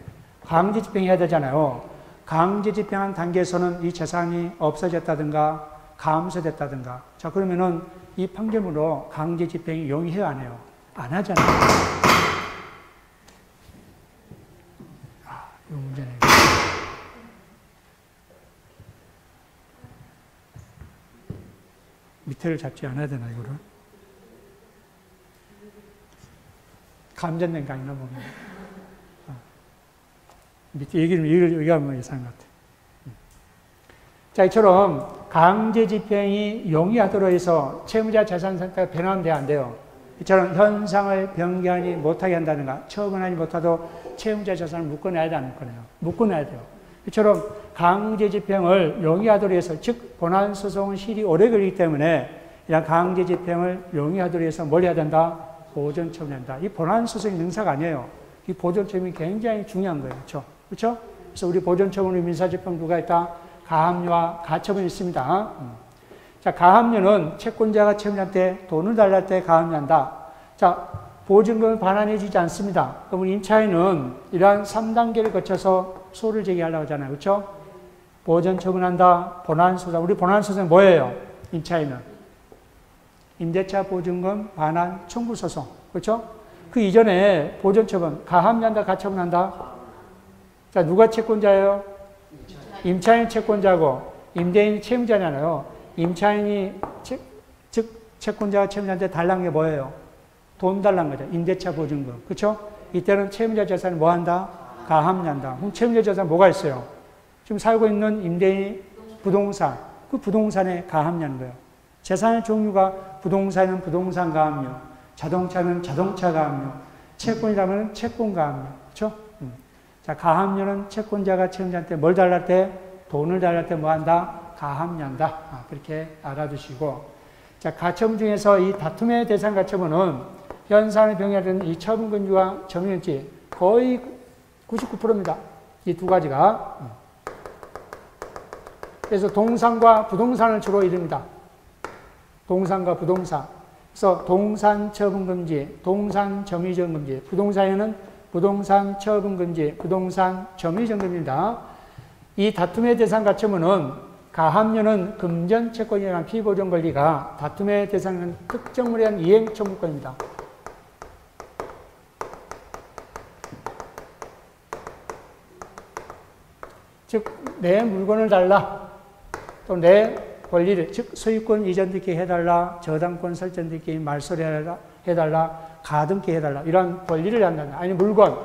강제 집행해야 되잖아요. 강제 집행한 단계에서는 이 재산이 없어졌다든가 감소됐다든가, 자, 그러면은 이 판결문으로 강제 집행이 용이해요, 안 해요? 안 하잖아요. 이 문제네. 밑에를 잡지 않아야 되나, 이거를? 감전된 거 아니나, 보면. 밑에 얘기하면 이상한 것 같아. 자, 이처럼 강제 집행이 용이하도록 해서 채무자 재산 상태가 변환돼야 안 돼요. 이처럼 현상을 변경하지 못하게 한다든가 처분하지 못하도 채무자 재산을 묶어내야 돼, 안 묶어내요? 묶어내야 돼요. 이처럼 강제 집행을 용이하도록 해서, 즉 본안 소송은 실이 오래 걸리기 때문에 이런 강제 집행을 용이하도록 해서 뭘 해야 된다? 보전 처분한다. 이 본안 소송이 능사가 아니에요. 이 보전 처분이 굉장히 중요한 거예요. 그렇죠? 그렇죠? 그래서 우리 보전 처분의 민사 집행 누가 있다? 가합류와 가처분이 있습니다. 자, 가합류는 채권자가 채무자한테 돈을 달랄 때 가합류한다. 자, 보증금을 반환해 주지 않습니다. 그럼 우리 임차인은 이러한 3단계를 거쳐서 소를 제기하려고 하잖아요. 그렇죠? 보전 처분한다. 본안소송. 우리 본안소송은 뭐예요? 임차인은 임대차 보증금 반환 청구 소송. 그렇죠? 그 이전에 보전 처분, 가합류한다, 가처분한다. 자, 누가 채권자예요? 임차인 채권자고 임대인이 채무자잖아요. 임차인이 즉 채권자가 채무자한테 달라는 게 뭐예요? 돈 달라는 거죠. 임대차 보증금. 그렇죠? 이때는 채무자 재산을 뭐 한다? 가합류한다. 그럼 채무자 재산 뭐가 있어요? 지금 살고 있는 임대인이 부동산. 그 부동산에 가합류하는 거예요. 재산의 종류가 부동산은 부동산 가합류, 자동차는 자동차 가합류, 채권이라면 채권 가합류. 그렇죠? 자, 가합류는 채권자가 채무자한테 뭘 달랄 때? 돈을 달랄 때 뭐 한다? 가합류한다. 그렇게 알아두시고. 자, 가처분 중에서 이 다툼의 대상 가처분은 현상을 병행하는 이 처분금지와 점유금지 거의 99%입니다. 이 두 가지가. 그래서 동산과 부동산을 주로 이룹니다. 동산과 부동산. 그래서 동산 처분금지, 동산 점유점금지, 부동산에는 부동산 처분금지, 부동산 점유점금입니다. 이 다툼의 대상 가처분은 가합류는 금전 채권이란 피보존 권리가 다툼의 대상은 특정물에 대한 이행 청구권입니다. 즉, 내 물건을 달라. 또 내 권리를, 즉, 소유권 이전되게 해달라. 저당권 설정되게 말소리 해달라. 가등기 해달라. 이런 권리를 한다. 아니, 물건,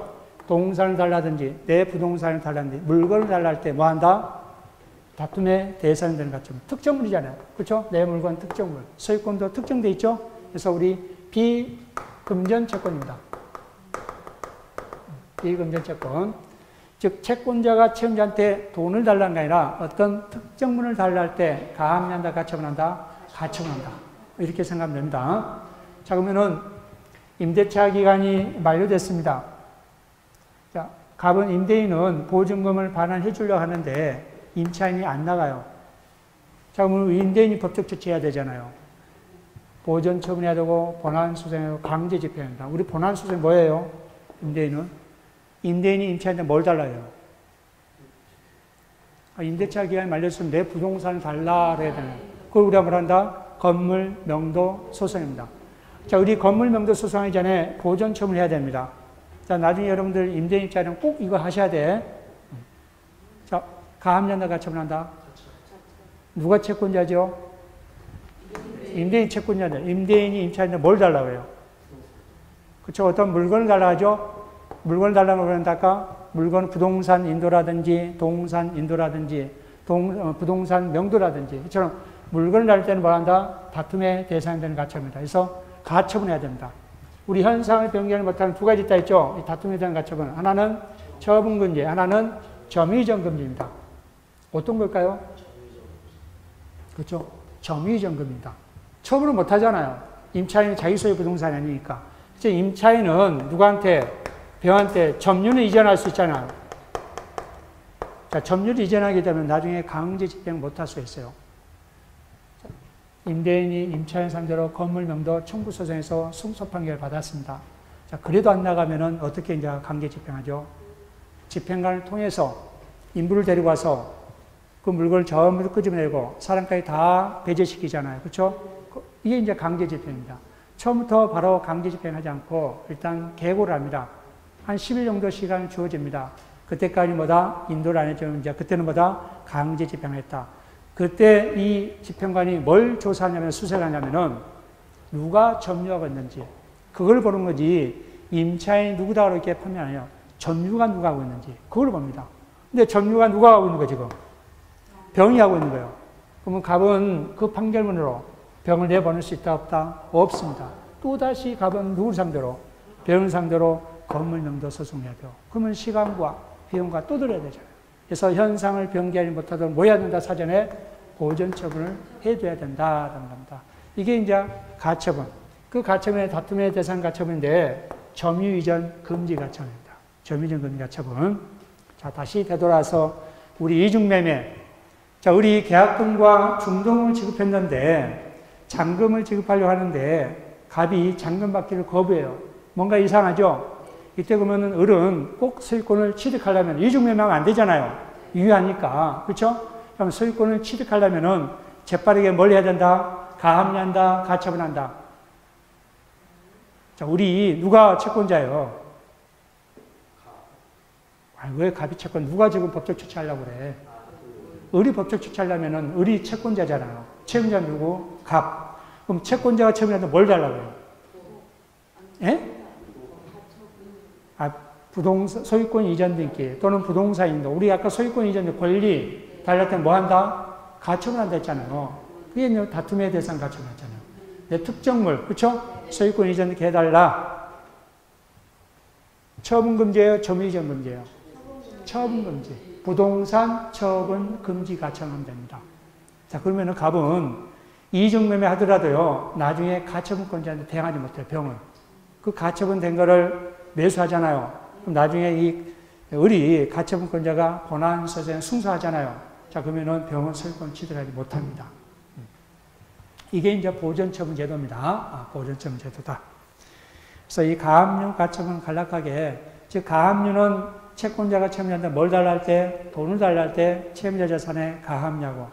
동산을 달라든지, 내 부동산을 달라든지, 물건을 달라 할 때 뭐 한다? 다툼의 대상이 되는 것처럼. 특정물이잖아요. 그렇죠? 내 물건 특정물. 소유권도 특정돼 있죠? 그래서 우리 비금전 채권입니다. 비금전 채권. 즉, 채권자가 채무자한테 돈을 달라는 게 아니라 어떤 특정물을 달라 할 때 가압류한다, 가처분한다? 가처분한다. 이렇게 생각하면 됩니다. 자, 그러면은 임대차 기간이 만료됐습니다. 자, 갑은 임대인은 보증금을 반환해 주려고 하는데 임차인이 안 나가요. 자, 그러면 임대인이 법적 조치해야 되잖아요. 보전 처분해야 되고, 본안 수정해야 되고, 강제 집행해야 된다. 우리 본안 수정이 뭐예요? 임대인이 임차인한테 뭘 달라요? 임대차 기간이 만료됐으면 내 부동산을 달라 그래야 되나요? 그걸 우리가 뭘 한다? 건물 명도 소송입니다. 자, 우리 건물 명도 소송하기 전에 보전 처분해야 됩니다. 자, 나중에 여러분들 임대인 입장에는 꼭 이거 하셔야 돼. 자, 가압류한다, 가처분한다? 누가 채권자죠? 임대인 채권자인데, 임대인이 임차인한테 뭘 달라고 해요? 그쵸? 어떤 물건을 달라고 하죠? 물건을 달라고 그런다 아까? 물건 부동산 인도라든지, 동산 인도라든지, 부동산 명도라든지, 이처럼 물건을 달릴 때는 뭐 한다? 다툼의 대상이 되는 가처분이다. 그래서 가처분해야 됩니다. 우리 현상을 변경을 못하는 두 가지 있다 했죠? 이 다툼에 대한 가처분. 하나는 처분금지, 하나는 점유이전금지입니다. 어떤 걸까요? 그렇죠? 점유이전금입니다. 처분을 못 하잖아요. 임차인이 자기 소유 부동산이 아니니까. 이제 임차인은 누구한테, 병한테 점유는 이전할 수 있잖아요. 자, 점유를 이전하게 되면 나중에 강제 집행 못 할 수 있어요. 임대인이 임차인 상대로 건물 명도 청구 소송에서 승소 판결을 받았습니다. 자, 그래도 안 나가면은 어떻게 이제 강제 집행하죠? 집행관을 통해서 인부를 데리고 와서 그 물건을 전부 끄집어내고 사람까지 다 배제시키잖아요. 그렇죠? 이게 이제 강제 집행입니다. 처음부터 바로 강제 집행하지 않고 일단 계고를 합니다. 한 10일 정도 시간이 주어집니다. 그때까지 뭐다? 인도를 안 해주면 이제 그때는 뭐다? 강제 집행했다. 그때 이 집행관이 뭘 조사하냐면, 수색을 하냐면은 누가 점유하고 있는지 그걸 보는 거지, 임차인이 누구다 그렇게 판명 안 해요. 점유가 누가 하고 있는지 그걸 봅니다. 근데 점유가 누가 하고 있는 거예요, 지금? 병이 하고 있는 거예요. 그러면 갑은 그 판결문으로 병을 내보낼 수 있다, 없다? 없습니다. 또다시 갑은 누굴 상대로? 병을 상대로 건물 명도 소송해야 돼요. 그러면 시간과 비용과 또 들어야 되잖아요. 그래서 현상을 변기하지 못하도록 뭐 해야 된다? 사전에 보전 처분을 해둬야 된다라는 겁니다. 이게 이제 가처분. 그 가처분의 다툼의 대상 가처분인데 점유 이전 금지 가처분입니다. 점유 이전 금지 가처분. 자, 다시 되돌아서 우리 이중매매. 자, 우리 계약금과 중도금을 지급했는데 잔금을 지급하려고 하는데 갑이 잔금 받기를 거부해요. 뭔가 이상하죠? 이때 그러면은 을은 꼭 소유권을 취득하려면 이중매매하면 안 되잖아요. 유효하니까. 그렇죠? 그럼 소유권을 취득하려면은 재빠르게 뭘 해야 된다? 가압류한다, 가처분한다. 자, 우리 누가 채권자예요? 왜 갑이 채권? 누가 지금 법적 조치하려고 그래? 을이 법적 조치하려면은 을이 채권자잖아요. 채무자 누구? 갑. 그럼 채권자가 채무자한테 뭘 달라고 해요? 예? 소유권 이전 등기 또는 부동산 인도. 우리 아까 소유권 이전 권리 달랄 때 뭐 한다? 가처분한다 했잖아요. 그게 이제 다툼의 대상 가처분했잖아요. 내 특정물, 그렇죠? 소유권 이전 등기 해달라. 처분금지예요? 점유이전금지예요? 처분금지. 부동산 처분 금지 가처분하면 됩니다. 자, 그러면은 갑은 이중매매 하더라도요, 나중에 가처분권자한테 대항하지 못해요, 병은. 그 가처분 된 거를 매수하잖아요. 그럼 나중에 이 을이 가처분권자가 본안소송에 승소하잖아요. 자, 그러면은 병은 소유권 취득하지 못합니다. 이게 이제 보전처분 제도입니다. 보전처분 제도다. 그래서 이 가압류, 가처분 간략하게, 즉 가압류는 채권자가 채무자한테 뭘 달라 할 때, 돈을 달라 할 때 채무자 재산에 가압류하고,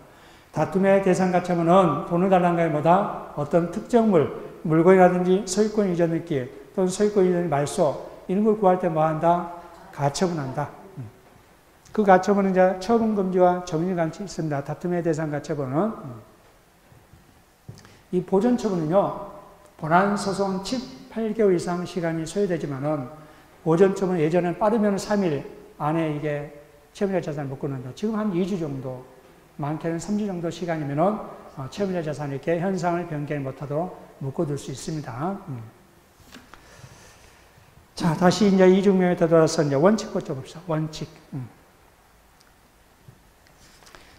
다툼의 대상 가처분은 돈을 달라는 게 뭐다? 어떤 특정물, 물건이라든지 소유권 이전 등기 또는 소유권 이전 말소 이런 걸 구할 때 뭐 한다? 가처분한다. 그 가처분은 이제 처분금지와 정리감치 있습니다. 다툼의 대상 가처분은. 이 보존처분은요, 본안소송 8개월 이상 시간이 소요되지만은, 보존처분은 예전엔 빠르면 3일 안에 이게 채무자 자산을 묶었는데, 지금 한 2주 정도, 많게는 3주 정도 시간이면은, 채무자 자산이 이렇게 현상을 변경 못하도록 묶어둘 수 있습니다. 자, 다시 이제 이중명에 되돌아서 이제 원칙부터 봅시다. 원칙.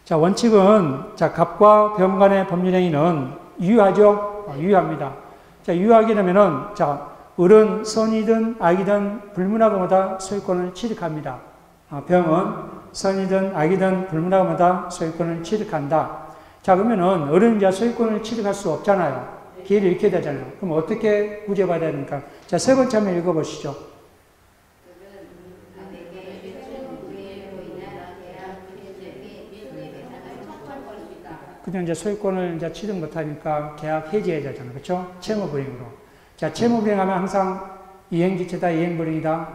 자, 원칙은, 자, 갑과 병 간의 법률행위는 유효하죠? 유효합니다. 자, 유효하게 되면은, 자, 을은 선이든 악이든 불문하고마다 소유권을 취득합니다. 병은 선이든 악이든 불문하고마다 소유권을 취득한다. 자, 그러면은, 을은 이제 소유권을 취득할 수 없잖아요. 기회를 잃게 되잖아요. 그럼 어떻게 구제받아야 됩니까? 자, 세 번째 한번 읽어보시죠. 그냥 이제 소유권을 이제 취득 못하니까 계약 해지해야 되잖아요. 그렇죠? 채무불이행으로. 자, 채무불이행하면 항상 이행지체다, 이행불이행이다.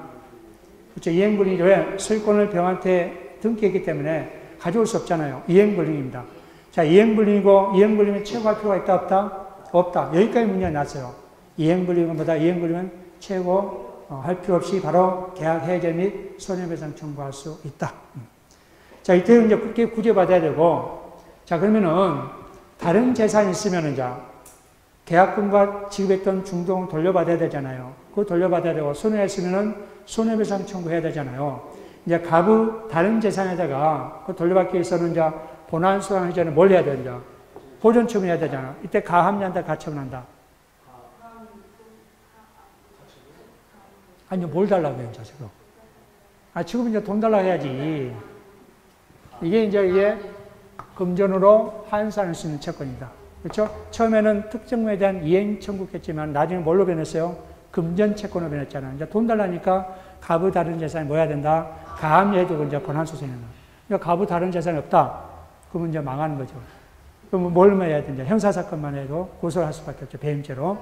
그렇죠? 이행불이행이 왜? 소유권을 병한테 등기했기 때문에 가져올 수 없잖아요. 이행불이행입니다. 자, 이행불이행이고, 이행불이행은 최고할 필요가 있다, 없다? 없다. 여기까지 문제가 났어요. 이행불이행보다 이행불이행은 최고할 필요 없이 바로 계약 해제 및 손해배상 청구할 수 있다. 자, 이때 이제 그렇게 구제받아야 되고, 자, 그러면은, 다른 재산이 있으면은, 자, 계약금과 지급했던 중도금 돌려받아야 되잖아요. 그거 돌려받아야 되고, 손해했으면은 손해배상 청구해야 되잖아요. 이제 갑의 다른 재산에다가 그 돌려받기 위해서는 이제 본안소송하기 전에 뭘 해야 되냐? 보존처분해야 되잖아. 이때 가합류한다, 가처분한다. 아니요, 뭘 달라고 해요, 지금? 지금 이제 돈 달라고 해야지. 이게 금전으로 환산할 수 있는 채권이다. 그렇죠? 처음에는 특정물에 대한 이행 청구했지만 나중에 뭘로 변했어요? 금전 채권으로 변했잖아요. 이제 돈 달라니까 갑의 다른 재산이 뭐 해야 된다? 가압류해두고 이제 본안소송이 된다. 그러니까 갑의 다른 재산이 없다. 그러면 이제 망하는 거죠. 그럼 뭘 해야 된다? 형사사건만 해도 고소를 할 수밖에 없죠. 배임죄로.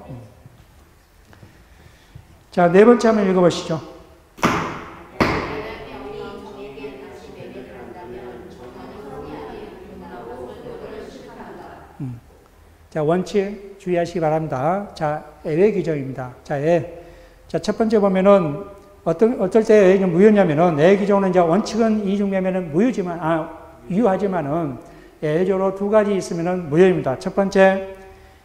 자, 네 번째 한번 읽어보시죠. 자, 원칙 주의하시기 바랍니다. 자, 예외 규정입니다. 자, 자, 첫 번째 보면은, 어떨 때 예외가 무효냐면은, 예외 규정은 이제 원칙은 이중매매는 무효지만, 유효하지만은, 예외적으로 두 가지 있으면은 무효입니다. 첫 번째,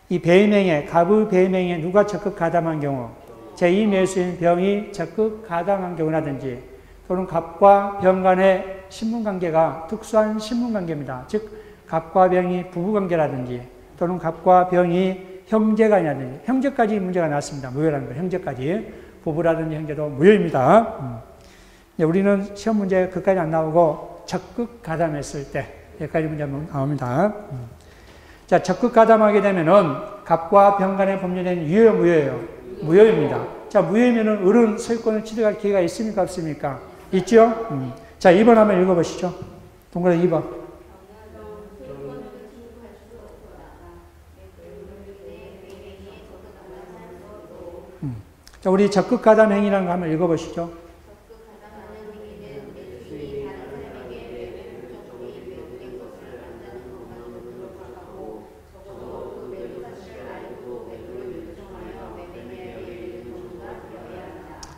이 배임행위에, 갑의 배임행위에 누가 적극 가담한 경우, 제2매수인 병이 적극 가담한 경우라든지, 또는 갑과 병 간의 신분관계가 특수한 신분관계입니다. 즉, 갑과 병이 부부관계라든지, 또는 갑과 병이 형제간이라든지, 형제까지 문제가 났습니다. 무효라는 거, 형제까지. 부부라든지 형제도 무효입니다. 우리는 시험 문제 그까지 안 나오고 적극 가담했을 때, 여기까지 문제 나옵니다. 자, 적극 가담하게 되면은 갑과 병 간의 법률행위는 유효, 무효예요? 무효입니다. 자, 무효이면은 을은 소유권을 취득할 기회가 있습니까, 없습니까? 있죠? 자, 2번 한번 읽어보시죠. 동그라미 2번. 자, 우리 적극 가담 행위라는 거 한번 읽어보시죠.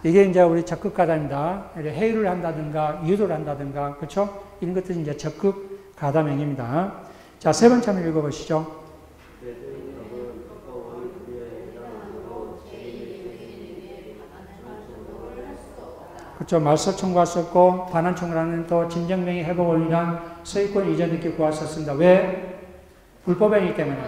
이게 이제 우리 적극 가담입니다. 해유를 한다든가, 유도를 한다든가, 그렇죠? 이런 것들이 이제 적극 가담 행위입니다. 자, 세 번째 한번 읽어보시죠. 그렇죠. 말소 청구할 수 없고, 반환 청구라는 또 진정명의 회복을 위한 소유권 이전 등기 구할 수 없습니다. 왜? 불법행위이기 때문에.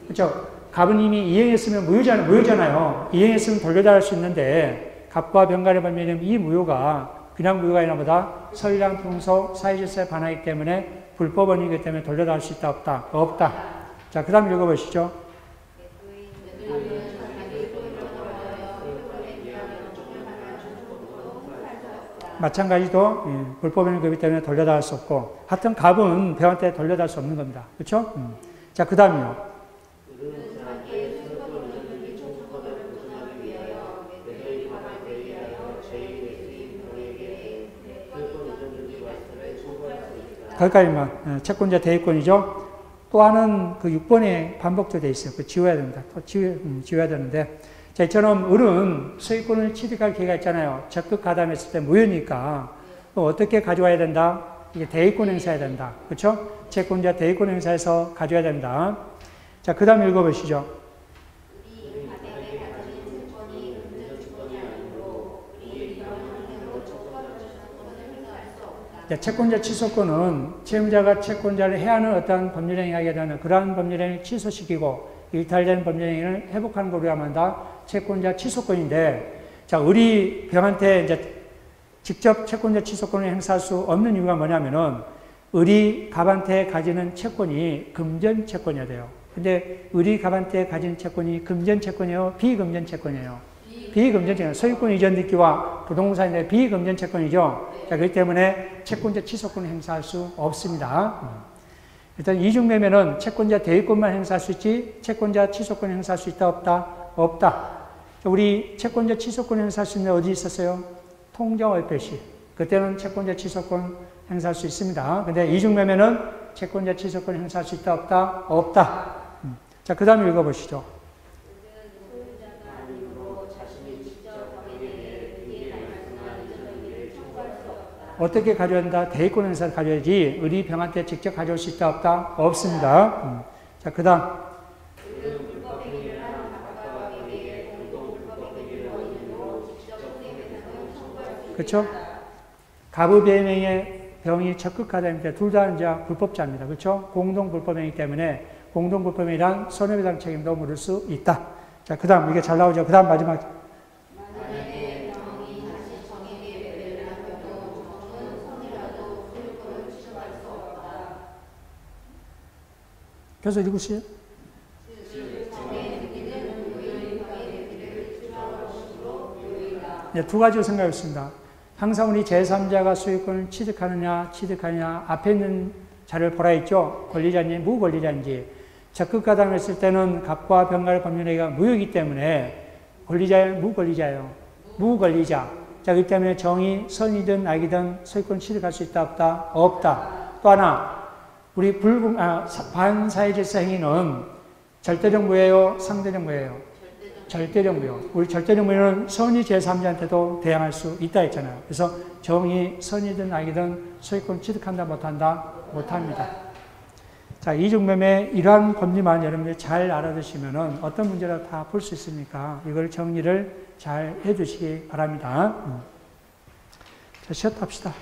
그렇죠. 갑은 이미 이행했으면 무효잖아요. 이행했으면 돌려달할 수 있는데, 갑과 병 간의 법률행위 이 무효가 그냥 무효가 아니라 보다 서유랑 평소 사회질서에 반하기 때문에 불법행위이기 때문에 돌려달할 수 있다, 없다? 없다. 자, 그 다음 읽어보시죠. 마찬가지도 불법행위이기 때문에 돌려달할 수 없고, 하여튼 갑은 병한테 돌려달할 수 없는 겁니다. 그렇죠? 자, 그 다음이요. 거기까지만 채권자 대위권이죠. 또 하나는 그 6번에 반복도 되어 있어요. 그 지워야 됩니다. 또 지워야 되는데, 자, 이처럼 을은 소유권을 취득할 기회가 있잖아요. 적극 가담했을 때 무효니까 또 어떻게 가져와야 된다? 이게 대위권 행사해야 된다. 그렇죠? 채권자 대위권 행사해서 가져야 된다. 자, 그 다음 읽어보시죠. 채권자 취소권은 채무자가 채권자를 해하는 어떤 법률행위 하게 되는 그러한 법률행위를 취소시키고 일탈된 법률행위를 회복하는 걸 우리가 한다. 채권자 취소권인데, 자, 우리 병한테 이제 직접 채권자 취소권을 행사할 수 없는 이유가 뭐냐면은 우리 갑한테 가지는 채권이 금전 채권이어야 돼요. 근데 우리 갑한테 가진 채권이 금전 채권이에요? 비금전 채권이에요? 비금전 채권. 소유권 이전 등기와 부동산인데 비금전 채권이죠. 자, 그렇기 때문에 채권자 취소권을 행사할 수 없습니다. 일단 이중매매는 채권자 대위권만 행사할 수 있지 채권자 취소권 행사할 수 있다 없다? 없다. 자, 우리 채권자 취소권 행사할 수 있는 어디 있었어요? 통정월표시. 그때는 채권자 취소권 행사할 수 있습니다. 근데 이중매매는 채권자 취소권 행사할 수 있다 없다? 없다. 자, 그 다음에 읽어보시죠. 어떻게 가져야 된다? 대위권 행사를 가져야지 우리 병한테 직접 가져올 수 있다 없다? 없습니다. 자, 그 다음. 그렇죠? 가부배명의 병이 적극 가담인데 둘 다 이제 불법자입니다. 그렇죠? 공동 불법행위 때문에 공동 불법행위란 손해배상 책임도 물을 수 있다. 자, 그 다음 이게 잘 나오죠? 그 다음 마지막. 그래서 읽으세요. 네, 두 가지로 생각했습니다. 항상 우리 제3자가 소유권을 취득하느냐, 앞에 있는 자를 보라 했죠. 권리자인지 무권리자인지. 적극 가담했을 때는 갑과 병가의 법률행위가 무효이기 때문에 권리자예요, 무권리자예요? 무권리자. 자, 그렇기 때문에 정의, 선이든 악이든 소유권 취득할 수 있다 없다? 없다. 또 하나. 우리 반사회질서 행위는 절대적 무효예요? 상대적 무효예요? 절대적 무효. 우리 절대적 무효는 선의 제3자한테도 대항할 수 있다 했잖아요. 그래서 정의, 선이든 악이든 소유권 취득한다 못한다? 못합니다. 자, 이중매매 이러한 법리만 여러분들이 잘 알아두시면 어떤 문제라도 다 풀 수 있으니까 이걸 정리를 잘 해주시기 바랍니다. 자, 쉬었다 합시다.